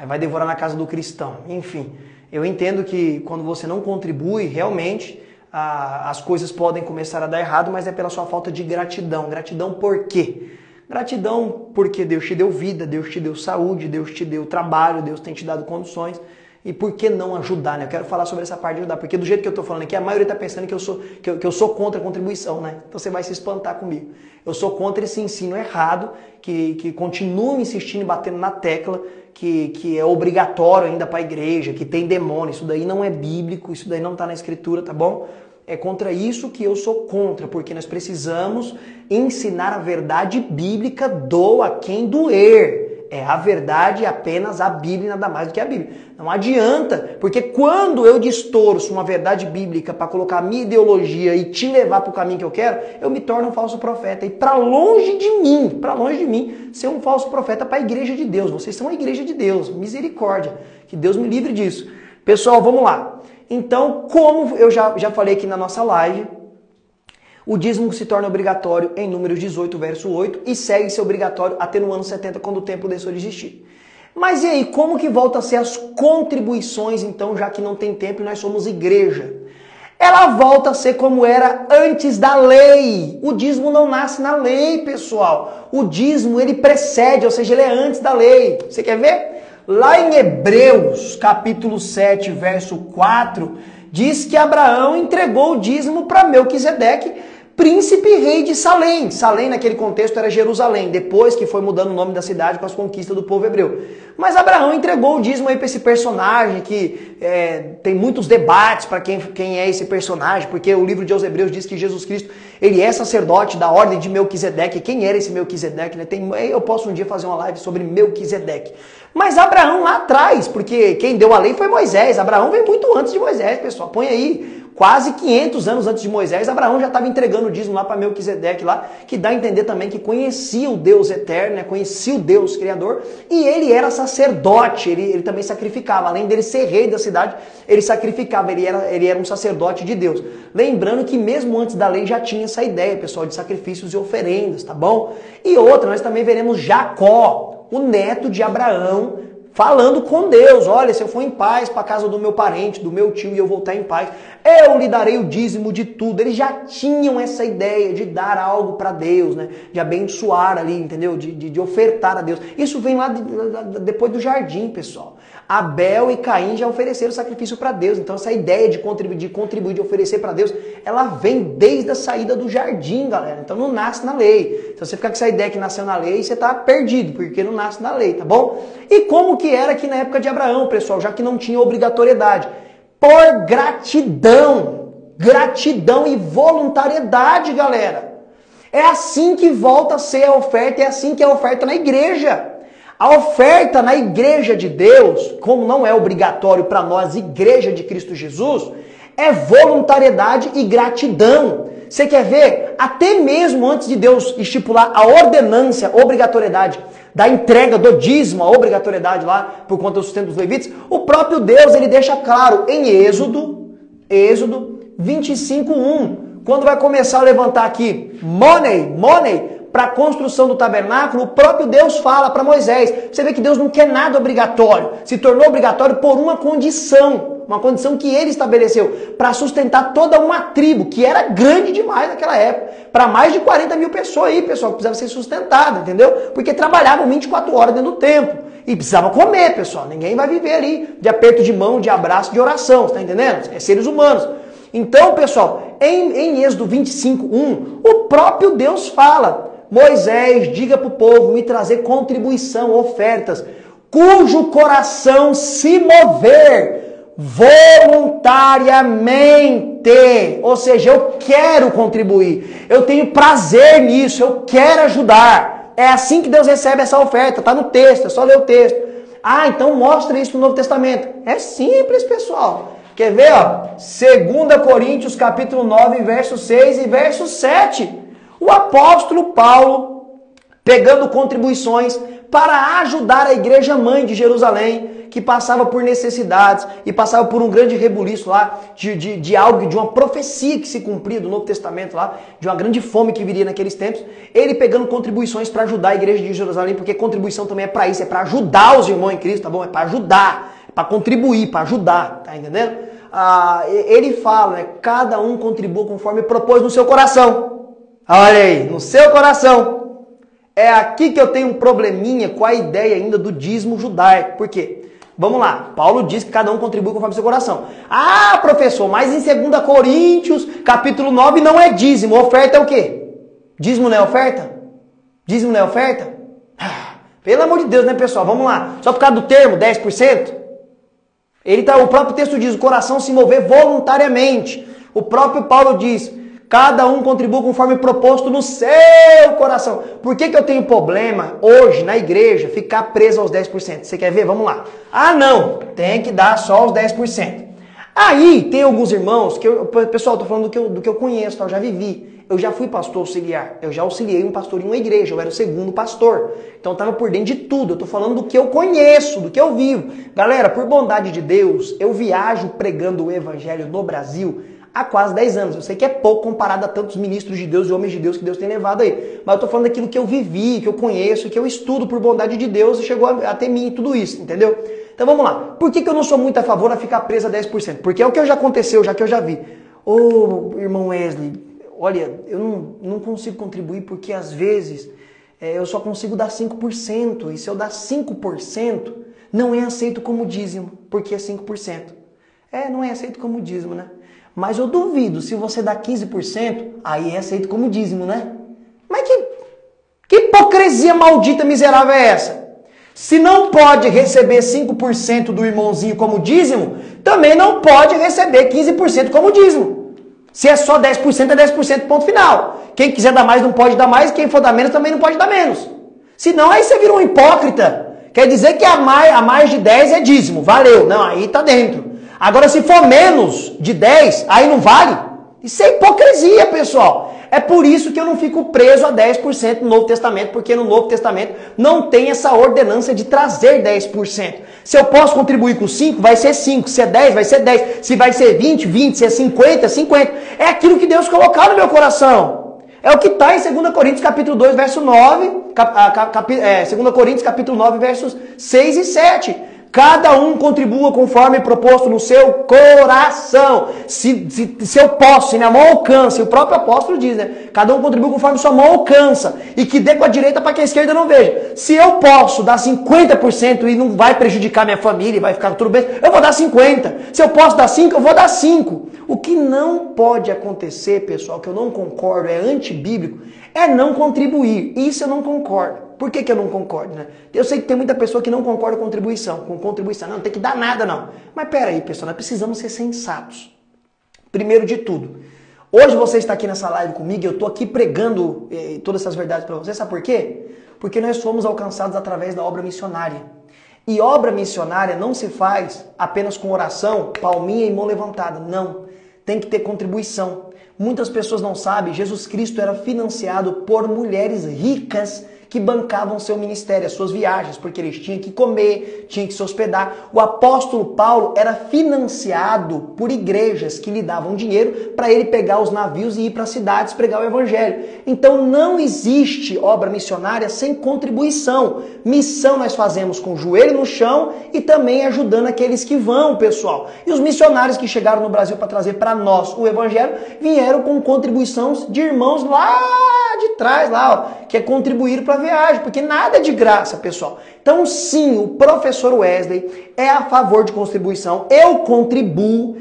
Vai devorar na casa do cristão. Enfim, eu entendo que quando você não contribui, realmente as coisas podem começar a dar errado, mas é pela sua falta de gratidão. Gratidão por quê? Gratidão porque Deus te deu vida, Deus te deu saúde, Deus te deu trabalho, Deus tem te dado condições. E por que não ajudar, né? Eu quero falar sobre essa parte de ajudar, porque do jeito que eu tô falando aqui, a maioria tá pensando que eu sou contra a contribuição, né? Então você vai se espantar comigo. Eu sou contra esse ensino errado, que continua insistindo e batendo na tecla, que é obrigatório ainda para a igreja, que tem demônio. Isso daí não é bíblico, isso daí não tá na escritura, tá bom? É contra isso que eu sou contra, porque nós precisamos ensinar a verdade bíblica, doa quem doer. É a verdade, apenas a Bíblia e nada mais do que a Bíblia. Não adianta, porque quando eu distorço uma verdade bíblica para colocar a minha ideologia e te levar para o caminho que eu quero, eu me torno um falso profeta. E para longe de mim, ser um falso profeta para a igreja de Deus. Vocês são a igreja de Deus, misericórdia. Que Deus me livre disso. Pessoal, vamos lá. Então, como eu já falei aqui na nossa live, o dízimo se torna obrigatório em Números 18, verso 8, e segue ser obrigatório até no ano 70, quando o templo deixou de existir. Mas e aí, como que volta a ser as contribuições, então, já que não tem templo e nós somos igreja? Ela volta a ser como era antes da lei. O dízimo não nasce na lei, pessoal. O dízimo, ele precede, ou seja, ele é antes da lei. Você quer ver? Lá em Hebreus, capítulo 7, verso 4, diz que Abraão entregou o dízimo para Melquisedeque, príncipe e rei de Salém. Salém, naquele contexto, era Jerusalém, depois que foi mudando o nome da cidade com as conquistas do povo hebreu. Mas Abraão entregou o dízimo aí para esse personagem que tem muitos debates para quem é esse personagem, porque o livro de Aos Hebreus diz que Jesus Cristo, ele é sacerdote da ordem de Melquisedeque. Quem era esse Melquisedeque? Né? Eu posso um dia fazer uma live sobre Melquisedeque. Mas Abraão lá atrás, porque quem deu a lei foi Moisés. Abraão veio muito antes de Moisés, pessoal. Põe aí. Quase 500 anos antes de Moisés, Abraão já estava entregando o dízimo lá para Melquisedeque lá, que dá a entender também que conhecia o Deus eterno, né? Conhecia o Deus criador, e ele era sacerdote, ele também sacrificava, além dele ser rei da cidade, ele sacrificava, ele era um sacerdote de Deus. Lembrando que mesmo antes da lei já tinha essa ideia, pessoal, de sacrifícios e oferendas, tá bom? E outra, nós também veremos Jacó, o neto de Abraão, falando com Deus, olha, se eu for em paz para a casa do meu parente, do meu tio, e eu voltar em paz, eu lhe darei o dízimo de tudo. Eles já tinham essa ideia de dar algo para Deus, né? De abençoar ali, entendeu? De ofertar a Deus. Isso vem lá depois do jardim, pessoal. Abel e Caim já ofereceram sacrifício para Deus. Então essa ideia de contribuir, de oferecer para Deus, ela vem desde a saída do jardim, galera. Então não nasce na lei. Então você ficar com essa ideia que nasceu na lei, você tá perdido, porque não nasce na lei, tá bom? E como que era aqui na época de Abraão, pessoal, já que não tinha obrigatoriedade? Por gratidão. Gratidão e voluntariedade, galera. É assim que volta a ser a oferta, é assim que é a oferta na igreja. A oferta na igreja de Deus, como não é obrigatório para nós, igreja de Cristo Jesus, é voluntariedade e gratidão. Você quer ver? Até mesmo antes de Deus estipular a ordenância, a obrigatoriedade da entrega do dízimo, a obrigatoriedade lá por conta do sustento dos levitas, o próprio Deus ele deixa claro em Êxodo 25:1, quando vai começar a levantar aqui money, para a construção do tabernáculo, o próprio Deus fala para Moisés. Você vê que Deus não quer nada obrigatório. Se tornou obrigatório por uma condição que ele estabeleceu, para sustentar toda uma tribo, que era grande demais naquela época, para mais de 40 mil pessoas aí, pessoal, que precisava ser sustentada, entendeu? Porque trabalhavam 24 horas dentro do templo. E precisava comer, pessoal. Ninguém vai viver ali de aperto de mão, de abraço, de oração, você tá entendendo? É seres humanos. Então, pessoal, em Êxodo 25:1, o próprio Deus fala: Moisés, diga para o povo me trazer contribuição, ofertas, cujo coração se mover voluntariamente. Ou seja, eu quero contribuir, eu tenho prazer nisso, eu quero ajudar. É assim que Deus recebe essa oferta, está no texto, é só ler o texto. Ah, então mostra isso no Novo Testamento. É simples, pessoal. Quer ver? Ó? 2 Coríntios capítulo 9, verso 6 e verso 7. O apóstolo Paulo pegando contribuições para ajudar a igreja mãe de Jerusalém, que passava por necessidades e passava por um grande rebuliço lá de algo, de uma profecia que se cumpria do Novo Testamento lá, de uma grande fome que viria naqueles tempos. Ele pegando contribuições para ajudar a igreja de Jerusalém, porque contribuição também é para isso, é para ajudar os irmãos em Cristo, tá bom? É para ajudar, é para contribuir, para ajudar, tá entendendo? Ele fala, né, cada um contribua conforme propôs no seu coração. Olha aí, no seu coração. É aqui que eu tenho um probleminha com a ideia ainda do dízimo judaico. Por quê? Vamos lá, Paulo diz que cada um contribui conforme o seu coração. Ah, professor, mas em 2 Coríntios, capítulo 9, não é dízimo. Oferta é o quê? Dízimo não é oferta? Dízimo não é oferta? Pelo amor de Deus, né, pessoal? Vamos lá. Só por causa do termo, 10%? O próprio texto diz, o coração se mover voluntariamente. O próprio Paulo diz, cada um contribui conforme proposto no seu coração. Por que eu tenho problema hoje na igreja ficar preso aos 10%? Você quer ver? Vamos lá. Ah, não, tem que dar só os 10%. Aí tem alguns irmãos que pessoal, estou falando do que eu conheço, tá? Eu já vivi. Eu já fui pastor auxiliar. Eu já auxiliei um pastor em uma igreja. Eu era o segundo pastor. Então eu estava por dentro de tudo. Eu estou falando do que eu conheço, do que eu vivo. Galera, por bondade de Deus, eu viajo pregando o evangelho no Brasil há quase 10 anos. Eu sei que é pouco comparado a tantos ministros de Deus e homens de Deus que Deus tem levado aí. Mas eu estou falando daquilo que eu vivi, que eu conheço, que eu estudo por bondade de Deus e chegou até mim tudo isso, entendeu? Então vamos lá. Por que eu não sou muito a favor de ficar preso a 10%? Porque é o que já aconteceu, já que eu já vi. Ô, irmão Wesley, olha, eu não consigo contribuir porque às vezes eu só consigo dar 5%. E se eu dar 5%, não é aceito como dízimo, porque é 5%. Não é aceito como dízimo, né? Mas eu duvido, se você dá 15%, aí é aceito como dízimo, né? Mas que hipocrisia maldita miserável é essa? Se não pode receber 5% do irmãozinho como dízimo, também não pode receber 15% como dízimo. Se é só 10%, é 10%, ponto final. Quem quiser dar mais não pode dar mais, quem for dar menos também não pode dar menos. Senão aí você vira um hipócrita. Quer dizer que a mais de 10 é dízimo, valeu. Não, aí tá dentro. Agora se for menos de 10, aí não vale. Isso é hipocrisia, pessoal. É por isso que eu não fico preso a 10% no Novo Testamento, porque no Novo Testamento não tem essa ordenança de trazer 10%. Se eu posso contribuir com 5, vai ser 5. Se é 10, vai ser 10. Se vai ser 20, 20. Se é 50, 50. É aquilo que Deus colocou no meu coração. É o que está em 2 Coríntios capítulo 2, verso 9. 2 Coríntios capítulo 9, versos 6 e 7. Cada um contribua conforme proposto no seu coração. Se eu posso, se minha mão alcança, e o próprio apóstolo diz, né? Cada um contribua conforme sua mão alcança. E que dê com a direita para que a esquerda não veja. Se eu posso dar 50% e não vai prejudicar minha família, vai ficar tudo bem, eu vou dar 50%. Se eu posso dar 5%, eu vou dar 5%. O que não pode acontecer, pessoal, que eu não concordo, é antibíblico, é não contribuir. Isso eu não concordo. Por que eu não concordo, né? Eu sei que tem muita pessoa que não concorda com contribuição. Não tem que dar nada, não. Mas peraí, pessoal, nós precisamos ser sensatos. Primeiro de tudo, hoje você está aqui nessa live comigo, eu estou aqui pregando todas essas verdades para você. Sabe por quê? Porque nós fomos alcançados através da obra missionária. E obra missionária não se faz apenas com oração, palminha e mão levantada. Não. Tem que ter contribuição. Muitas pessoas não sabem, Jesus Cristo era financiado por mulheres ricas que bancavam seu ministério, as suas viagens, porque eles tinham que comer, tinham que se hospedar. O apóstolo Paulo era financiado por igrejas que lhe davam dinheiro para ele pegar os navios e ir para as cidades pregar o evangelho. Então não existe obra missionária sem contribuição. Missão nós fazemos com o joelho no chão e também ajudando aqueles que vão, pessoal. E os missionários que chegaram no Brasil para trazer para nós o evangelho vieram com contribuição de irmãos lá de trás, lá, ó, que é contribuir para a viagem, porque nada é de graça, pessoal. Então sim, o professor Wesley é a favor de contribuição. Eu contribuo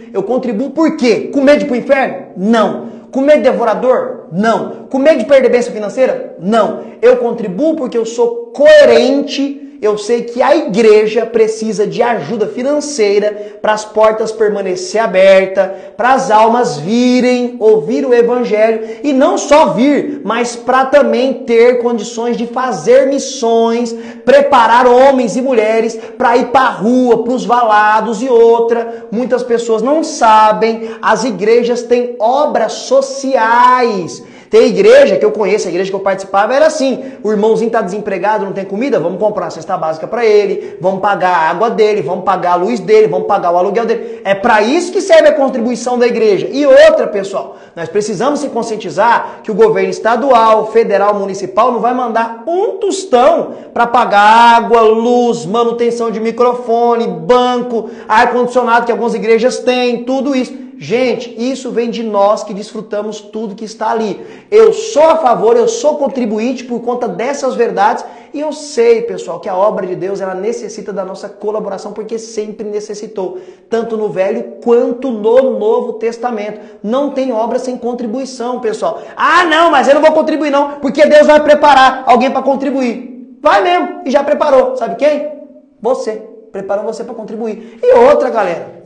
por quê? Com medo de ir pro inferno? Não. Com medo de devorador? Não. Com medo de perder bênção financeira? Não. Eu contribuo porque eu sou coerente. Eu sei que a igreja precisa de ajuda financeira para as portas permanecer abertas, para as almas virem, ouvir o evangelho e não só vir, mas para também ter condições de fazer missões, preparar homens e mulheres para ir para a rua, para os valados e outra. Muitas pessoas não sabem, as igrejas têm obras sociais. Tem igreja que eu conheço, a igreja que eu participava era assim, o irmãozinho está desempregado, não tem comida, vamos comprar uma cesta básica para ele, vamos pagar a água dele, vamos pagar a luz dele, vamos pagar o aluguel dele. É para isso que serve a contribuição da igreja. E outra, pessoal, nós precisamos se conscientizar que o governo estadual, federal, municipal não vai mandar um tostão para pagar água, luz, manutenção de microfone, banco, ar-condicionado que algumas igrejas têm, tudo isso. Gente, isso vem de nós que desfrutamos tudo que está ali. Eu sou a favor, eu sou contribuinte por conta dessas verdades e eu sei, pessoal, que a obra de Deus ela necessita da nossa colaboração porque sempre necessitou, tanto no Velho quanto no Novo Testamento. Não tem obra sem contribuição, pessoal. Ah, não, mas eu não vou contribuir não, porque Deus vai preparar alguém para contribuir. Vai mesmo, e já preparou. Sabe quem? Você. Preparou você para contribuir. E outra, galera,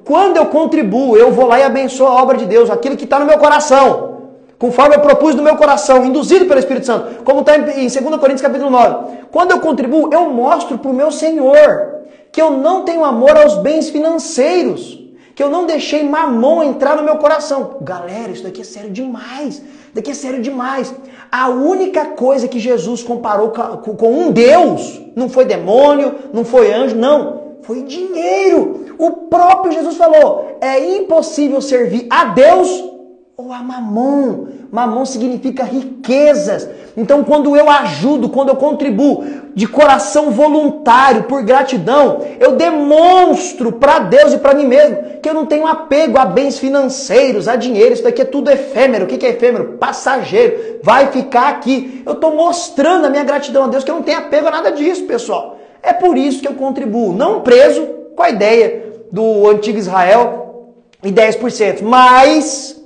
quando eu contribuo, eu vou lá e abençoo a obra de Deus, aquilo que está no meu coração, conforme eu propus no meu coração, induzido pelo Espírito Santo, como está em 2 Coríntios capítulo 9. Quando eu contribuo, eu mostro para o meu Senhor que eu não tenho amor aos bens financeiros, que eu não deixei mamão entrar no meu coração. Galera, isso daqui é sério demais. Daqui é sério demais. A única coisa que Jesus comparou com um Deus, não foi demônio, não foi anjo, não. Foi dinheiro. O próprio Jesus falou, é impossível servir a Deus ou a mamão. Mamão significa riquezas. Então quando eu ajudo, quando eu contribuo de coração voluntário, por gratidão, eu demonstro para Deus e para mim mesmo que eu não tenho apego a bens financeiros, a dinheiro. Isso daqui é tudo efêmero. O que é efêmero? Passageiro. Vai ficar aqui. Eu estou mostrando a minha gratidão a Deus que eu não tenho apego a nada disso, pessoal. É por isso que eu contribuo, não preso com a ideia do antigo Israel e 10%. Mas,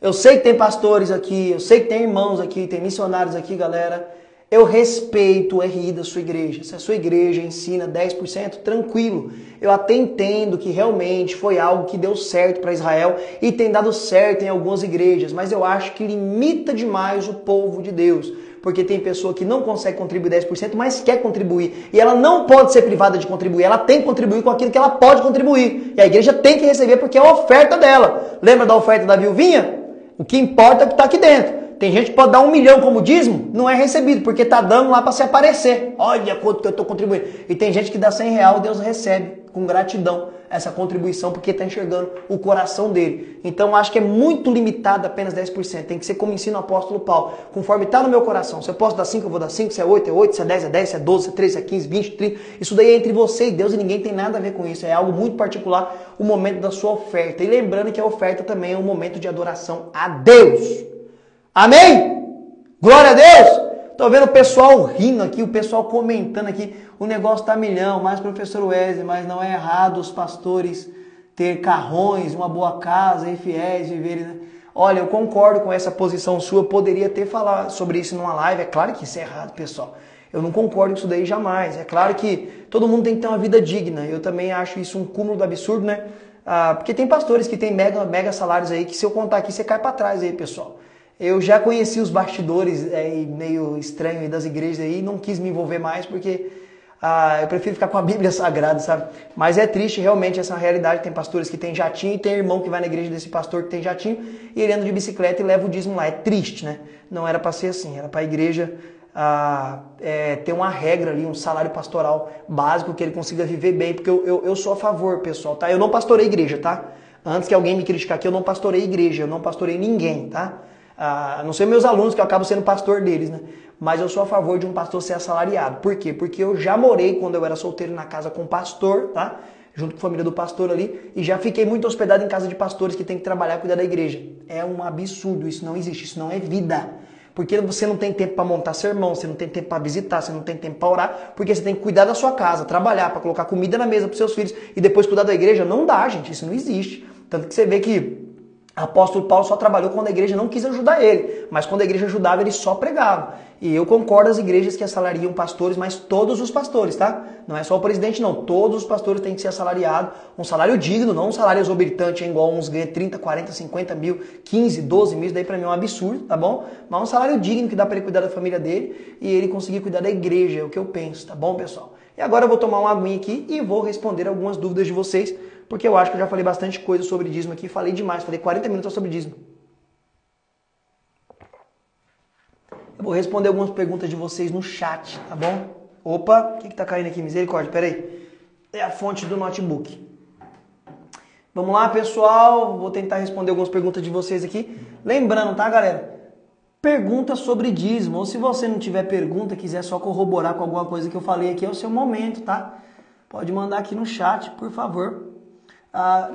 eu sei que tem pastores aqui, eu sei que tem irmãos aqui, tem missionários aqui, galera. Eu respeito o RI da sua igreja. Se a sua igreja ensina 10%, tranquilo. Eu até entendo que realmente foi algo que deu certo para Israel e tem dado certo em algumas igrejas, mas eu acho que limita demais o povo de Deus. Porque tem pessoa que não consegue contribuir 10%, mas quer contribuir. E ela não pode ser privada de contribuir, ela tem que contribuir com aquilo que ela pode contribuir. E a igreja tem que receber porque é a oferta dela. Lembra da oferta da viuvinha? O que importa é o que está aqui dentro. Tem gente que pode dar 1 milhão como dízimo, não é recebido, porque está dando lá para se aparecer. Olha quanto que eu estou contribuindo. E tem gente que dá R$100, Deus recebe com gratidão essa contribuição, porque está enxergando o coração dele. Então acho que é muito limitado apenas 10%. Tem que ser como ensina o apóstolo Paulo, conforme está no meu coração. Se eu posso dar 5, eu vou dar 5. Se é 8, é 8. Se é 10, é 10. Se é 12, se é 13, se é 15, 20, 30. Isso daí é entre você e Deus e ninguém tem nada a ver com isso. É algo muito particular, o momento da sua oferta. E lembrando que a oferta também é um momento de adoração a Deus. Amém? Glória a Deus! Tô vendo o pessoal rindo aqui, o pessoal comentando aqui. O negócio tá milhão, mas professor Wesley, mas não é errado os pastores ter carrões, uma boa casa e fiéis viverem. Né? Olha, eu concordo com essa posição sua, eu poderia ter falado sobre isso numa live. É claro que isso é errado, pessoal. Eu não concordo com isso daí jamais. É claro que todo mundo tem que ter uma vida digna. Eu também acho isso um cúmulo do absurdo, né? Porque tem pastores que tem mega salários aí, que se eu contar aqui, você cai para trás aí, pessoal. Eu já conheci os bastidores meio estranhos das igrejas aí e não quis me envolver mais porque eu prefiro ficar com a Bíblia Sagrada, sabe? Mas é triste realmente essa realidade. Tem pastores que tem jatinho e tem irmão que vai na igreja desse pastor que tem jatinho e ele anda de bicicleta e leva o dízimo lá. É triste, né? Não era para ser assim, era para a igreja ter uma regra ali, um salário pastoral básico que ele consiga viver bem, porque eu sou a favor, pessoal, tá? Eu não pastorei igreja, tá? Antes que alguém me criticar aqui, eu não pastorei igreja, eu não pastorei ninguém, tá? A não ser meus alunos, que eu acabo sendo pastor deles, né? Mas eu sou a favor de um pastor ser assalariado. Por quê? Porque eu já morei, quando eu era solteiro, na casa com pastor, tá? Junto com a família do pastor ali. E já fiquei muito hospedado em casa de pastores que tem que trabalhar e cuidar da igreja. É um absurdo, isso não existe, isso não é vida. Porque você não tem tempo para montar sermão, você não tem tempo para visitar, você não tem tempo para orar, porque você tem que cuidar da sua casa, trabalhar, para colocar comida na mesa para seus filhos e depois cuidar da igreja. Não dá, gente, isso não existe. Tanto que você vê que apóstolo Paulo só trabalhou quando a igreja não quis ajudar ele, mas quando a igreja ajudava, ele só pregava. E eu concordo as igrejas que assalariam pastores, mas todos os pastores, tá? Não é só o presidente, não. Todos os pastores têm que ser assalariados, um salário digno, não um salário exorbitante, igual uns ganham 30, 40, 50 mil, 15, 12 mil, isso daí pra mim é um absurdo, tá bom? Mas um salário digno que dá pra ele cuidar da família dele e ele conseguir cuidar da igreja, é o que eu penso, tá bom, pessoal? E agora eu vou tomar uma aguinha aqui e vou responder algumas dúvidas de vocês, porque eu acho que eu já falei bastante coisa sobre dízimo aqui, falei demais, falei 40 minutos sobre dízimo. Eu vou responder algumas perguntas de vocês no chat, tá bom? Opa, o que tá caindo aqui? Misericórdia, peraí. É a fonte do notebook. Vamos lá, pessoal, vou tentar responder algumas perguntas de vocês aqui. Lembrando, tá, galera? Pergunta sobre dízimo, ou se você não tiver pergunta, quiser só corroborar com alguma coisa que eu falei aqui, é o seu momento, tá? Pode mandar aqui no chat, por favor.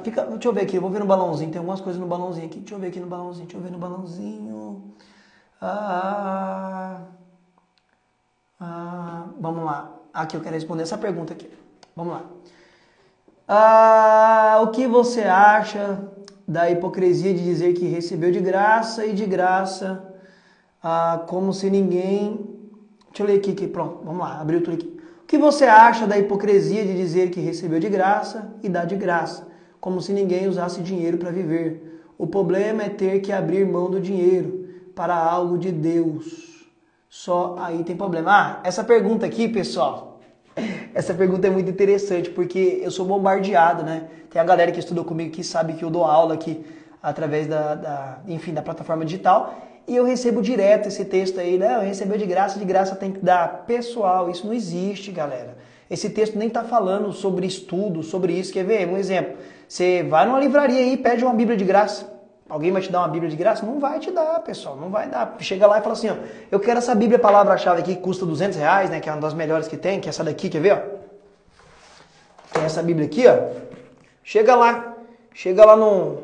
Deixa eu ver aqui, eu vou ver no balãozinho, tem algumas coisas no balãozinho aqui. Deixa eu ver aqui no balãozinho, deixa eu ver no balãozinho. Vamos lá. Aqui eu quero responder essa pergunta aqui. Vamos lá. O que você acha da hipocrisia de dizer que recebeu de graça e de graça, como se ninguém... Deixa eu ler aqui, pronto, vamos lá, abriu tudo aqui. O que você acha da hipocrisia de dizer que recebeu de graça e dá de graça, como se ninguém usasse dinheiro para viver? O problema é ter que abrir mão do dinheiro para algo de Deus. Só aí tem problema. Essa pergunta aqui, pessoal, essa pergunta é muito interessante, porque eu sou bombardeado, né? Tem a galera que estudou comigo que sabe que eu dou aula aqui através da plataforma digital, e eu recebo direto esse texto aí, né? Eu recebeu de graça tem que dar. Pessoal, isso não existe, galera. Esse texto nem tá falando sobre estudo, sobre isso. Quer ver? Um exemplo. Você vai numa livraria aí e pede uma Bíblia de graça. Alguém vai te dar uma Bíblia de graça? Não vai te dar, pessoal, não vai dar. Chega lá e fala assim, ó, eu quero essa Bíblia palavra-chave aqui que custa R$200, né? Que é uma das melhores que tem, que é essa daqui, quer ver, ó? Tem essa Bíblia aqui, ó. Chega lá no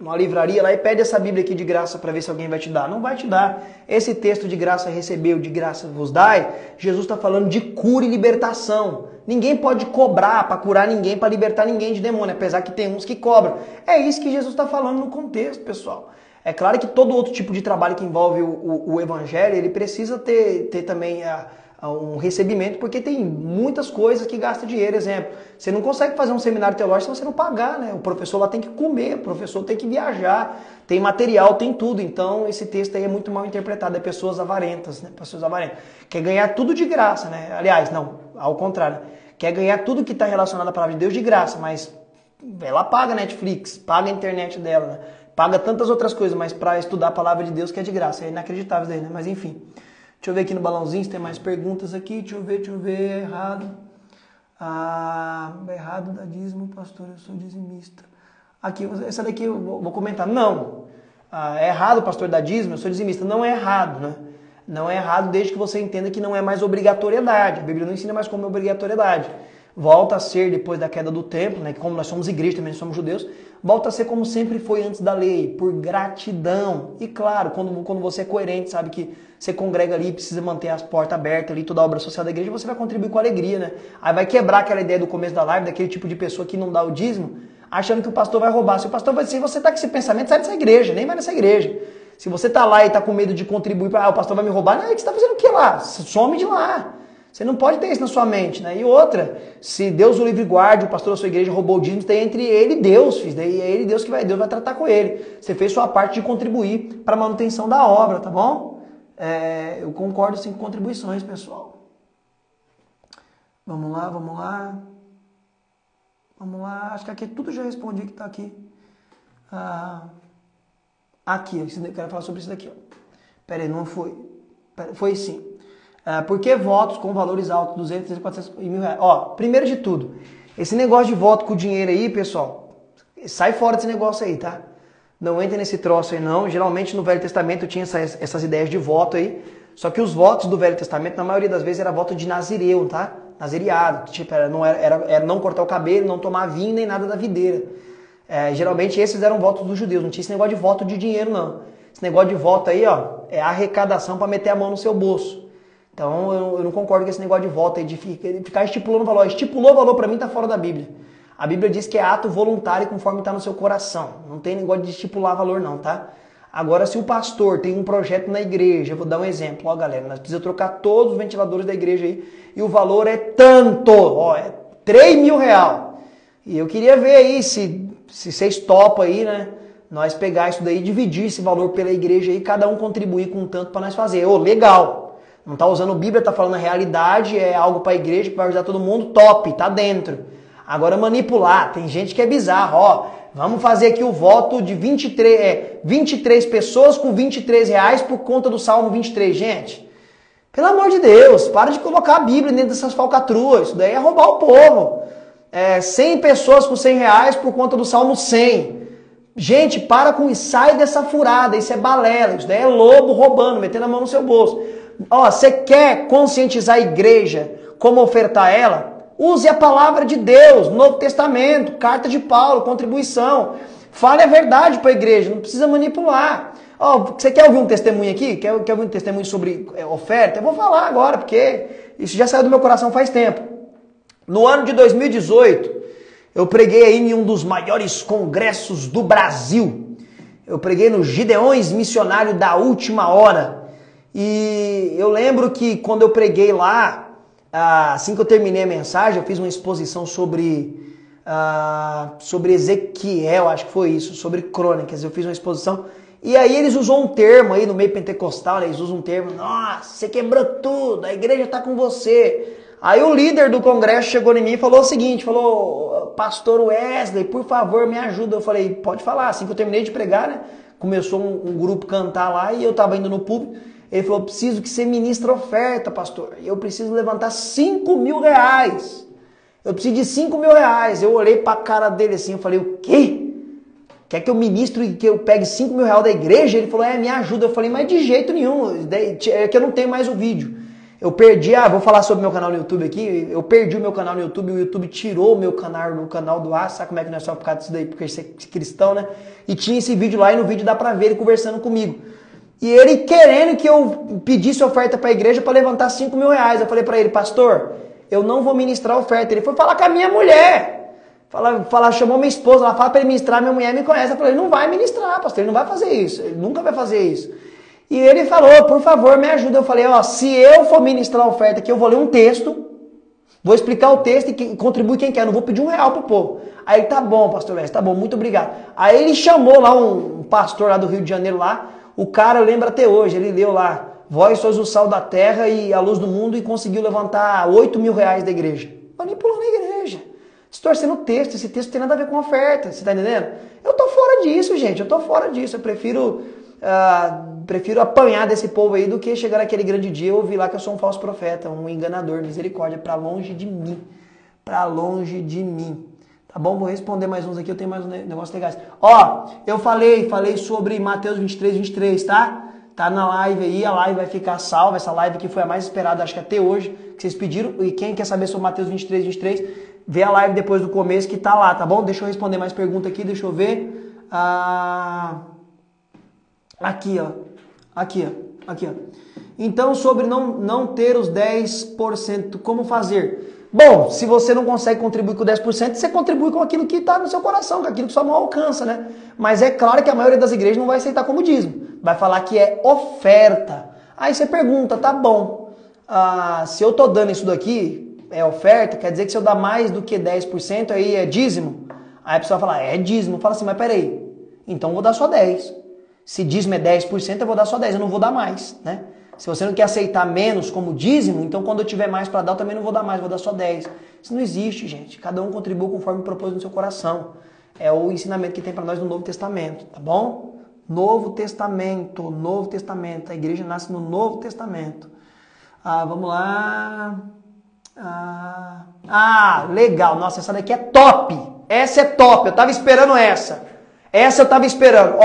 numa livraria lá e pede essa Bíblia aqui de graça para ver se alguém vai te dar. Não vai te dar. Esse texto de graça recebeu, de graça vos dai, Jesus está falando de cura e libertação. Ninguém pode cobrar para curar ninguém, para libertar ninguém de demônio, apesar que tem uns que cobram. É isso que Jesus está falando no contexto, pessoal. É claro que todo outro tipo de trabalho que envolve o evangelho, ele precisa ter também um recebimento, porque tem muitas coisas que gastam dinheiro. Exemplo, você não consegue fazer um seminário teológico se você não pagar, né? O professor lá tem que comer, o professor tem que viajar, tem material, tem tudo. Então esse texto aí é muito mal interpretado, é pessoas avarentas, né? Pessoas avarentas. Quer ganhar tudo de graça, né? Aliás, não, ao contrário, né? Quer ganhar tudo que está relacionado à palavra de Deus de graça, mas ela paga Netflix, paga a internet dela, né? Paga tantas outras coisas, mas para estudar a palavra de Deus que é de graça. É inacreditável isso daí, né? Mas enfim. Deixa eu ver aqui no balãozinho se tem mais perguntas aqui. Deixa eu ver. Errado. Errado da dízimo, pastor, eu sou dizimista. Aqui, essa daqui eu vou comentar. Não. É errado, pastor, da dízimo, eu sou dizimista. Não é errado, né? Não é errado desde que você entenda que não é mais obrigatoriedade. A Bíblia não ensina mais como obrigatoriedade. Volta a ser depois da queda do templo, né? Que como nós somos igreja, também somos judeus, volta a ser como sempre foi antes da lei, por gratidão. E claro, quando você é coerente, sabe que você congrega ali, precisa manter as portas abertas ali, toda a obra social da igreja, você vai contribuir com alegria, né? Aí vai quebrar aquela ideia do começo da live, daquele tipo de pessoa que não dá o dízimo, achando que o pastor vai roubar. Se o pastor vai dizer, você tá com esse pensamento, sai dessa igreja, nem vai nessa igreja. Se você tá lá e tá com medo de contribuir, o pastor vai me roubar, não, você tá fazendo o que lá? Some de lá. Você não pode ter isso na sua mente, né? E outra, se Deus o livre guarde, o pastor da sua igreja roubou o dízimo, tem entre ele e Deus, filho. Daí é ele Deus que Deus vai tratar com ele. Você fez sua parte de contribuir para a manutenção da obra, tá bom? Eu concordo sim com contribuições, pessoal. Vamos lá. Acho que aqui tudo já respondi que tá aqui. Aqui, eu quero falar sobre isso daqui, ó. Pera aí, não foi. Foi sim. Por que votos com valores altos, 200, 300, 400 e mil reais? Ó, primeiro de tudo, esse negócio de voto com dinheiro aí, pessoal, sai fora desse negócio aí, tá? Não entra nesse troço aí não. Geralmente no Velho Testamento tinha essas ideias de voto aí, só que os votos do Velho Testamento, na maioria das vezes, era voto de nazireu, tá? Nazireado, tipo, era não cortar o cabelo, não tomar vinho, nem nada da videira. Geralmente esses eram votos dos judeus, não tinha esse negócio de voto de dinheiro, não. Esse negócio de voto aí, ó, é arrecadação para meter a mão no seu bolso. Então eu não concordo com esse negócio de voto aí, de ficar estipulando valor. Estipulou valor para mim, tá fora da Bíblia. A Bíblia diz que é ato voluntário conforme está no seu coração. Não tem negócio de estipular valor não, tá? Agora, se o pastor tem um projeto na igreja, eu vou dar um exemplo. Ó, galera, nós precisamos trocar todos os ventiladores da igreja aí e o valor é tanto, ó, é 3 mil reais. E eu queria ver aí se vocês topam aí, né? Nós pegar isso daí, dividir esse valor pela igreja aí, cada um contribuir com um tanto para nós fazer. Ô, legal! Não tá usando Bíblia, tá falando a realidade, é algo para a igreja que vai ajudar todo mundo, top, tá dentro. Agora manipular, tem gente que é bizarro, ó, vamos fazer aqui o voto de 23 pessoas com 23 reais por conta do Salmo 23, gente. Pelo amor de Deus, para de colocar a Bíblia dentro dessas falcatruas, isso daí é roubar o povo. 100 pessoas com 100 reais por conta do Salmo 100. Gente, para com isso, sai dessa furada, isso é balela, isso daí é lobo roubando, metendo a mão no seu bolso. Ó, você quer conscientizar a igreja como ofertar ela? Use a palavra de Deus, Novo Testamento, carta de Paulo, contribuição. Fale a verdade para a igreja, não precisa manipular. Ó, você quer ouvir um testemunho aqui? Quer ouvir um testemunho sobre oferta? Eu vou falar agora, porque isso já saiu do meu coração faz tempo. No ano de 2018, eu preguei aí em um dos maiores congressos do Brasil. Eu preguei no Gideões Missionário da Última Hora. E eu lembro que quando eu preguei lá, assim que eu terminei a mensagem, eu fiz uma exposição sobre Ezequiel, acho que foi isso, sobre crônicas. Eu fiz uma exposição e aí eles usam um termo aí no meio pentecostal, né? Eles usam um termo, nossa, você quebrou tudo, a igreja está com você. Aí o líder do congresso chegou em mim e falou o seguinte, falou, pastor Wesley, por favor, me ajuda. Eu falei, pode falar. Assim que eu terminei de pregar, né? Começou um grupo cantar lá e eu estava indo no púlpito. Ele falou, preciso que você ministre oferta, pastor. Eu preciso levantar 5 mil reais. Eu preciso de 5 mil reais. Eu olhei para a cara dele assim, eu falei, o quê? Quer que eu ministre e que eu pegue 5 mil reais da igreja? Ele falou, me ajuda. Eu falei, mas de jeito nenhum, é que eu não tenho mais o vídeo. Eu perdi, vou falar sobre o meu canal no YouTube aqui, eu perdi o meu canal no YouTube, o YouTube tirou o meu canal no canal do sabe como é que não é só por causa disso daí, porque ser cristão, né? E tinha esse vídeo lá, e no vídeo dá pra ver ele conversando comigo. E ele querendo que eu pedisse oferta pra igreja pra levantar 5 mil reais. Eu falei pra ele, pastor, eu não vou ministrar oferta. Ele foi falar com a minha mulher. Chamou minha esposa, ela fala pra ele ministrar, minha mulher me conhece. Eu falei, ele não vai ministrar, pastor, ele não vai fazer isso, ele nunca vai fazer isso. E ele falou, por favor, me ajuda. Eu falei, se eu for ministrar a oferta aqui, eu vou ler um texto, vou explicar o texto e contribui quem quer, não vou pedir R$1 pro povo. Aí, tá bom, pastor Lécio, tá bom, muito obrigado. Aí ele chamou lá um pastor lá do Rio de Janeiro lá, o cara lembra até hoje, ele leu lá, vós sois o sal da terra e a luz do mundo, e conseguiu levantar 8 mil reais da igreja. Manipulando a igreja, distorcendo o texto, esse texto tem nada a ver com oferta, você tá entendendo? Eu tô fora disso, gente, eu tô fora disso, eu prefiro apanhar desse povo aí do que chegar naquele grande dia e ouvir lá que eu sou um falso profeta, um enganador, misericórdia, pra longe de mim, pra longe de mim. Tá bom? Vou responder mais uns aqui, eu tenho mais uns negócios legais. Eu falei sobre Mateus 23, 23, tá? Tá na live aí, a live vai ficar salva, essa live que foi a mais esperada, acho que até hoje, que vocês pediram, e quem quer saber sobre Mateus 23, 23, vê a live depois do começo que tá lá, tá bom? Deixa eu responder mais pergunta aqui, deixa eu ver. Aqui, ó. Então, sobre não ter os 10%, como fazer? Bom, se você não consegue contribuir com 10%, você contribui com aquilo que está no seu coração, com aquilo que sua mão alcança, né? Mas é claro que a maioria das igrejas não vai aceitar como dízimo. Vai falar que é oferta. Aí você pergunta, tá bom, se eu tô dando isso daqui, é oferta, quer dizer que se eu dar mais do que 10%, aí é dízimo? Aí a pessoa fala, é dízimo. Fala assim, mas peraí, então eu vou dar só 10%. Se dízimo é 10%, eu vou dar só 10%, eu não vou dar mais, né? Se você não quer aceitar menos como dízimo, então quando eu tiver mais para dar, eu também não vou dar mais, vou dar só 10%. Isso não existe, gente. Cada um contribui conforme propôs no seu coração. É o ensinamento que tem para nós no Novo Testamento, tá bom? Novo Testamento. A igreja nasce no Novo Testamento. Vamos lá. Legal. Nossa, essa daqui é top. Essa é top. Eu tava esperando essa. Essa eu tava esperando.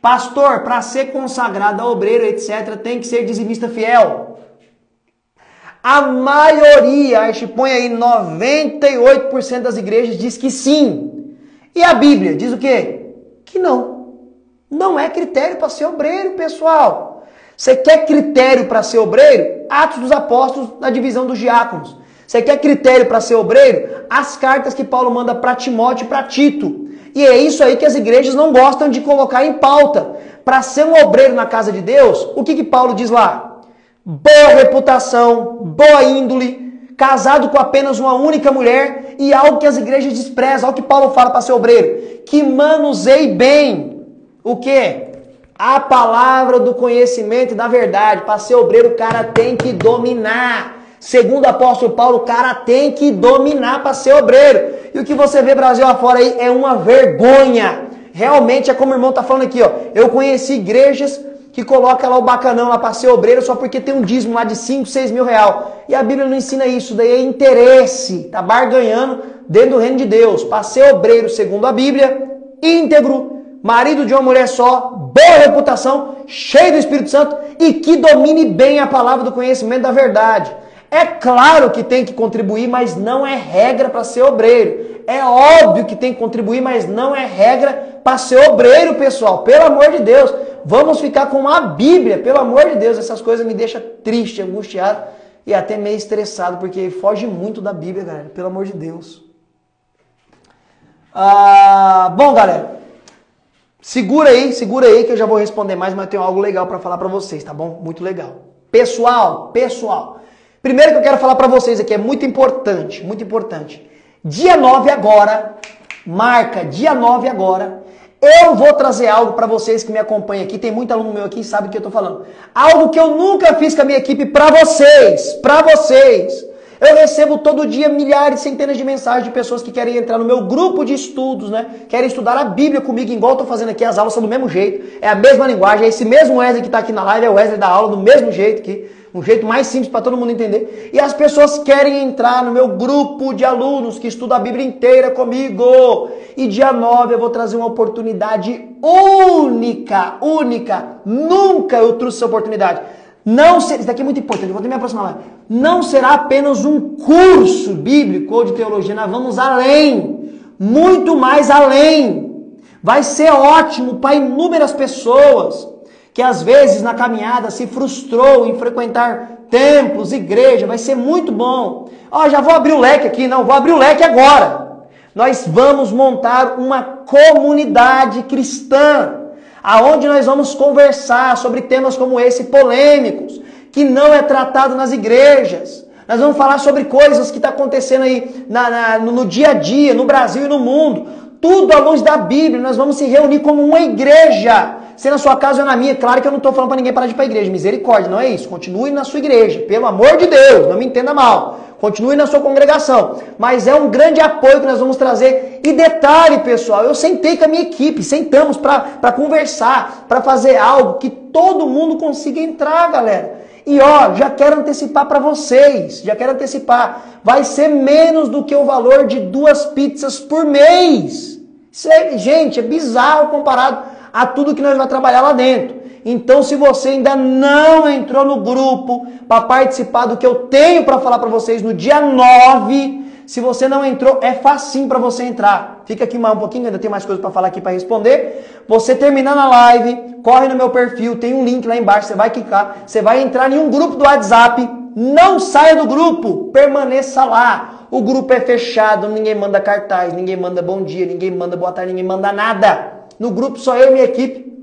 Pastor, para ser consagrado a obreiro, etc., tem que ser dizimista fiel. A maioria, a gente põe aí 98% das igrejas diz que sim. E a Bíblia diz o quê? Que não. Não é critério para ser obreiro, pessoal. Você quer critério para ser obreiro? Atos dos Apóstolos na divisão dos diáconos. Você quer critério para ser obreiro? As cartas que Paulo manda para Timóteo e para Tito. E é isso aí que as igrejas não gostam de colocar em pauta. Para ser um obreiro na casa de Deus, o que Paulo diz lá? Boa reputação, boa índole, casado com apenas uma única mulher, e algo que as igrejas desprezam, algo que Paulo fala para ser obreiro, que manuseie bem o quê? A palavra do conhecimento e da verdade. Para ser obreiro, o cara tem que dominar. Segundo o apóstolo Paulo, o cara tem que dominar para ser obreiro. E o que você vê Brasil afora aí é uma vergonha. Realmente é como o irmão está falando aqui, ó. Eu conheci igrejas que colocam lá o bacanão lá para ser obreiro só porque tem um dízimo lá de 5, 6 mil reais. E a Bíblia não ensina isso, daí é interesse. Tá barganhando dentro do reino de Deus. Para ser obreiro, segundo a Bíblia, íntegro, marido de uma mulher só, boa reputação, cheio do Espírito Santo e que domine bem a palavra do conhecimento da verdade. É claro que tem que contribuir, mas não é regra para ser obreiro. É óbvio que tem que contribuir, mas não é regra para ser obreiro, pessoal. Pelo amor de Deus. Vamos ficar com a Bíblia, pelo amor de Deus. Essas coisas me deixam triste, angustiado e até meio estressado, porque foge muito da Bíblia, galera. Pelo amor de Deus. Bom, galera. Segura aí que eu já vou responder mais, mas eu tenho algo legal para falar para vocês, tá bom? Muito legal. Pessoal. Primeiro que eu quero falar para vocês aqui, é muito importante. Dia 9 agora, marca dia 9 agora, eu vou trazer algo para vocês que me acompanham aqui. Tem muito aluno meu aqui que sabe o que eu tô falando. Algo que eu nunca fiz com a minha equipe para vocês. Eu recebo todo dia milhares, centenas de mensagens de pessoas que querem entrar no meu grupo de estudos, né? Querem estudar a Bíblia comigo, igual eu tô fazendo aqui. As aulas são do mesmo jeito, é a mesma linguagem, é esse mesmo Wesley que tá aqui na live, é o Wesley da aula do mesmo jeito aqui. Um jeito mais simples para todo mundo entender. E as pessoas querem entrar no meu grupo de alunos que estudam a Bíblia inteira comigo. E dia 9 eu vou trazer uma oportunidade única. Nunca eu trouxe essa oportunidade. Isso daqui é muito importante, eu vou até me aproximar mais. Não será apenas um curso bíblico ou de teologia, nós vamos além, muito mais além. Vai ser ótimo para inúmeras pessoas que às vezes na caminhada se frustrou em frequentar templos, igreja, vai ser muito bom. Ó, já vou abrir o leque aqui, não, vou abrir o leque agora. Nós vamos montar uma comunidade cristã, aonde nós vamos conversar sobre temas como esse, polêmicos, que não é tratado nas igrejas. Nós vamos falar sobre coisas que estão acontecendo aí no dia a dia, no Brasil e no mundo. Tudo à luz da Bíblia. Nós vamos se reunir como uma igreja. Se na sua casa ou na minha, claro que eu não estou falando para ninguém parar de ir para a igreja. Misericórdia, não é isso. Continue na sua igreja. Pelo amor de Deus, não me entenda mal. Continue na sua congregação. Mas é um grande apoio que nós vamos trazer. E detalhe, pessoal, eu sentei com a minha equipe, sentamos para conversar, para fazer algo que todo mundo consiga entrar, galera. E ó, já quero antecipar para vocês, vai ser menos do que o valor de 2 pizzas por mês. Isso é, gente, é bizarro comparado a tudo que nós vamos trabalhar lá dentro. Então, se você ainda não entrou no grupo para participar do que eu tenho para falar para vocês no dia 9, se você não entrou, é facinho para você entrar. Fica aqui mais um pouquinho, ainda tem mais coisas para falar aqui para responder. Você terminando a live, corre no meu perfil, tem um link lá embaixo, você vai clicar, você vai entrar em um grupo do WhatsApp. Não saia do grupo, permaneça lá. O grupo é fechado, ninguém manda cartaz, ninguém manda bom dia, ninguém manda boa tarde, ninguém manda nada. No grupo só eu e minha equipe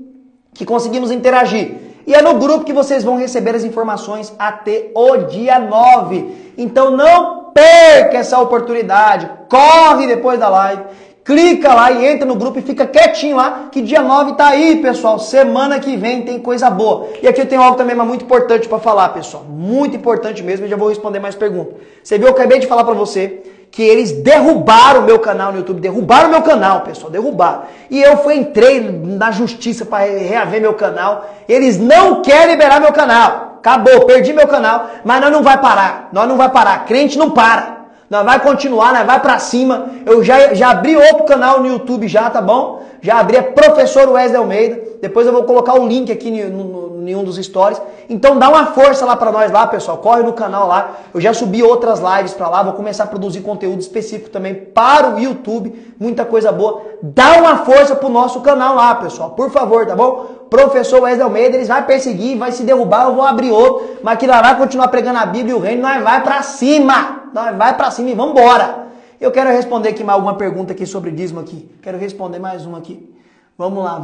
que conseguimos interagir. E é no grupo que vocês vão receber as informações até o dia 9. Então não perca essa oportunidade. Corre depois da live, clica lá e entra no grupo e fica quietinho lá, que dia 9 tá aí, pessoal. Semana que vem tem coisa boa. E aqui eu tenho algo também muito importante para falar, pessoal. Muito importante mesmo, eu já vou responder mais perguntas. Você viu, eu acabei de falar para você que eles derrubaram o meu canal no YouTube. Derrubaram o meu canal, pessoal, derrubaram. E eu entrei na justiça para reaver meu canal. Eles não querem liberar meu canal. Acabou, perdi meu canal, mas nós não vai parar. Nós não vai parar. Crente não para. Nós vai continuar, nós vai pra cima. Eu já abri outro canal no YouTube já, tá bom? Já abri, é Professor Wesley Almeida. Depois eu vou colocar o link aqui em um dos stories. Então dá uma força lá pra nós lá, pessoal. Corre no canal lá. Eu já subi outras lives pra lá. Vou começar a produzir conteúdo específico também para o YouTube. Muita coisa boa. Dá uma força pro nosso canal lá, pessoal. Por favor, tá bom? Professor Wesley Almeida, eles vão perseguir, vai se derrubar, eu vou abrir outro. Mas que lá vai continuar pregando a Bíblia e o reino, nós vai pra cima. Nós vai pra cima e vamos embora. Eu quero responder aqui mais alguma pergunta aqui sobre dízimo aqui. Quero responder mais uma aqui. Vamos lá.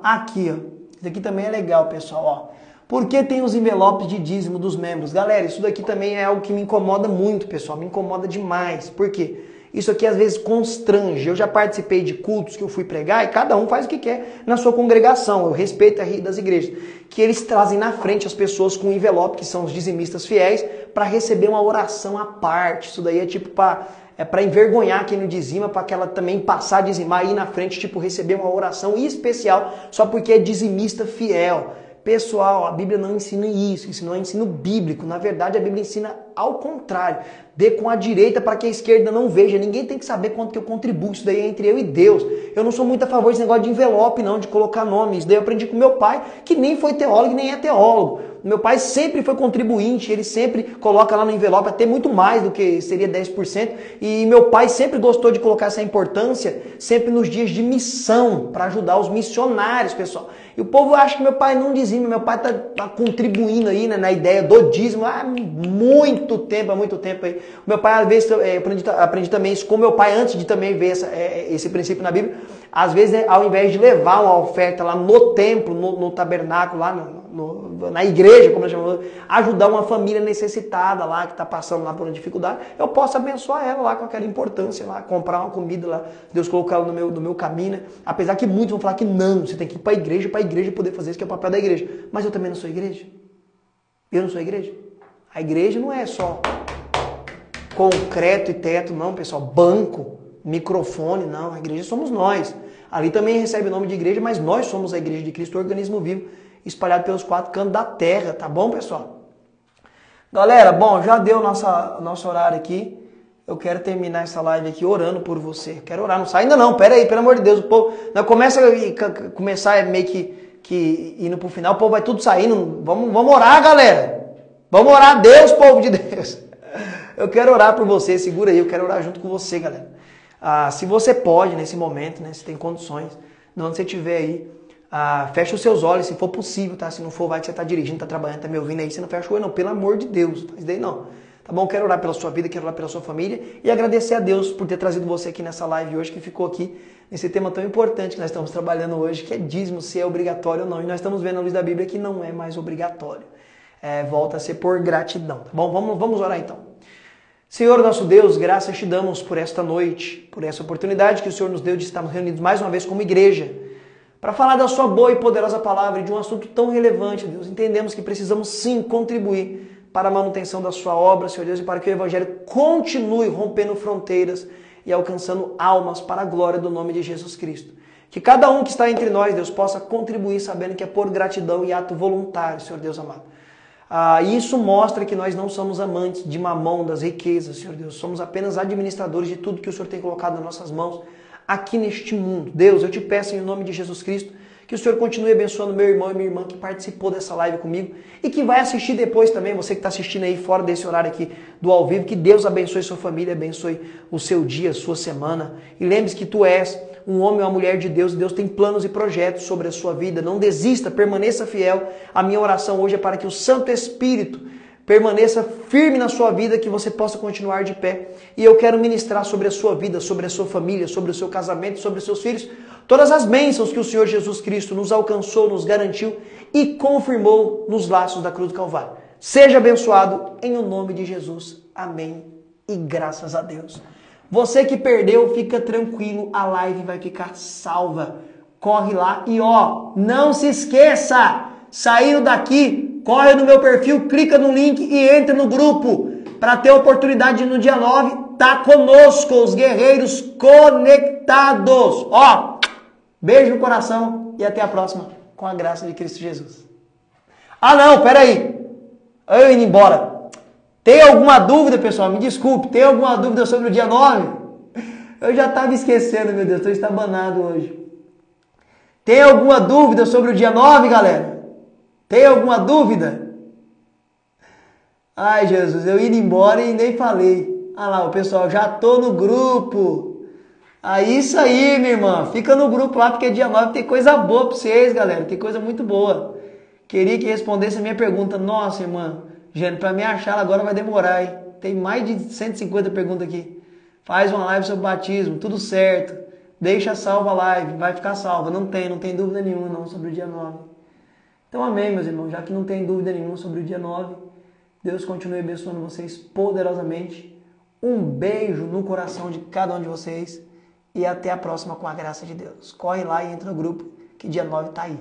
Aqui, ó. Isso aqui também é legal, pessoal, ó. Por que tem os envelopes de dízimo dos membros? Galera, isso daqui também é algo que me incomoda muito, pessoal. Me incomoda demais. Por quê? Isso aqui às vezes constrange. Eu já participei de cultos que eu fui pregar e cada um faz o que quer na sua congregação. Eu respeito a das igrejas. Que eles trazem na frente as pessoas com envelope, que são os dizimistas fiéis, para receber uma oração à parte. Isso daí é tipo para envergonhar quem não dizima, para que ela também passar a dizimar e ir na frente, tipo, receber uma oração especial só porque é dizimista fiel. Pessoal, a Bíblia não ensina isso não é ensino bíblico. Na verdade, a Bíblia ensina ao contrário. Dê com a direita para que a esquerda não veja. Ninguém tem que saber quanto que eu contribuo. Isso daí é entre eu e Deus. Eu não sou muito a favor desse negócio de envelope, não, de colocar nome. Isso daí eu aprendi com meu pai, que nem foi teólogo e nem é teólogo. Meu pai sempre foi contribuinte, ele sempre coloca lá no envelope até muito mais do que seria 10%. E meu pai sempre gostou de colocar essa importância sempre nos dias de missão, para ajudar os missionários, pessoal. E o povo acha que meu pai não dizima, meu pai tá contribuindo aí, né, na ideia do dízimo há muito tempo aí. O meu pai, às vezes, aprendi também isso com meu pai, antes de também ver esse princípio na Bíblia. Às vezes, né, ao invés de levar uma oferta lá no templo, no tabernáculo, lá na igreja, como nós chamamos, ajudar uma família necessitada lá, que está passando lá por uma dificuldade, eu posso abençoar ela lá com aquela importância, lá, comprar uma comida lá, Deus colocar ela no meu caminho, né? Apesar que muitos vão falar que não, você tem que ir para a igreja poder fazer isso, que é o papel da igreja. Mas eu também não sou igreja. Eu não sou igreja. A igreja não é só concreto e teto, não, pessoal. Banco, microfone, não. A igreja somos nós. Ali também recebe o nome de igreja, mas nós somos a igreja de Cristo, o organismo vivo, espalhado pelos 4 cantos da terra, tá bom, pessoal? Galera, bom, já deu nosso horário aqui. Eu quero terminar essa live aqui orando por você. Quero orar, não sai ainda não, pera aí, pelo amor de Deus. O povo começar meio que que indo pro final, o povo vai tudo saindo. Vamos orar, galera. Vamos orar a Deus, povo de Deus. Eu quero orar por você, segura aí, eu quero orar junto com você, galera. Se você pode, nesse momento, né, se tem condições, de onde você estiver aí, fecha os seus olhos, se for possível, tá? Se não for, vai que você tá dirigindo, tá trabalhando, tá me ouvindo aí, você não fecha o olho não, pelo amor de Deus, faz daí não. Tá bom? Quero orar pela sua vida, quero orar pela sua família e agradecer a Deus por ter trazido você aqui nessa live hoje, que ficou aqui nesse tema tão importante que nós estamos trabalhando hoje, que é dízimo, se é obrigatório ou não. E nós estamos vendo à luz da Bíblia que não é mais obrigatório. Volta a ser por gratidão, tá bom? Vamos orar então. Senhor nosso Deus, graças te damos por esta noite, por essa oportunidade que o Senhor nos deu de estarmos reunidos mais uma vez como igreja, para falar da sua boa e poderosa palavra e de um assunto tão relevante, Deus. Entendemos que precisamos sim contribuir para a manutenção da sua obra, Senhor Deus, e para que o Evangelho continue rompendo fronteiras e alcançando almas para a glória do nome de Jesus Cristo. Que cada um que está entre nós, Deus, possa contribuir sabendo que é por gratidão e ato voluntário, Senhor Deus amado. E isso mostra que nós não somos amantes de mamão, das riquezas, Senhor Deus. Somos apenas administradores de tudo que o Senhor tem colocado nas nossas mãos aqui neste mundo. Deus, eu te peço em nome de Jesus Cristo que o Senhor continue abençoando meu irmão e minha irmã que participou dessa live comigo e que vai assistir depois também, você que está assistindo aí fora desse horário aqui do ao vivo, que Deus abençoe sua família, abençoe o seu dia, a sua semana. E lembre-se que tu és um homem ou uma mulher de Deus, e Deus tem planos e projetos sobre a sua vida. Não desista, permaneça fiel. A minha oração hoje é para que o Santo Espírito permaneça firme na sua vida, que você possa continuar de pé. E eu quero ministrar sobre a sua vida, sobre a sua família, sobre o seu casamento, sobre os seus filhos, todas as bênçãos que o Senhor Jesus Cristo nos alcançou, nos garantiu e confirmou nos laços da cruz do Calvário. Seja abençoado em o nome de Jesus. Amém. E graças a Deus. Você que perdeu, fica tranquilo, a live vai ficar salva. Corre lá e não se esqueça, saindo daqui, corre no meu perfil, clica no link e entra no grupo para ter a oportunidade de, no dia 9 tá conosco, os guerreiros conectados. Beijo no coração e até a próxima, com a graça de Cristo Jesus. Não, peraí, eu indo embora. Tem alguma dúvida, pessoal? Me desculpe, tem alguma dúvida sobre o dia 9? Eu já estava esquecendo, meu Deus, estou estabanado hoje. Tem alguma dúvida sobre o dia 9, galera? Tem alguma dúvida? Ai, Jesus, eu indo embora e nem falei. Lá, o pessoal, já tô no grupo. Isso aí, minha irmã. Fica no grupo lá, porque dia 9 tem coisa boa para vocês, galera. Tem coisa muito boa. Queria que respondesse a minha pergunta. Nossa, irmã, gente, para me achar agora vai demorar, hein? Tem mais de 150 perguntas aqui. Faz uma live sobre batismo, tudo certo. Deixa salva a live, vai ficar salva. Não tem dúvida nenhuma não sobre o dia 9. Então amém, meus irmãos, já que não tem dúvida nenhuma sobre o dia 9, Deus continue abençoando vocês poderosamente. Um beijo no coração de cada um de vocês e até a próxima com a graça de Deus. Corre lá e entra no grupo que dia 9 tá aí.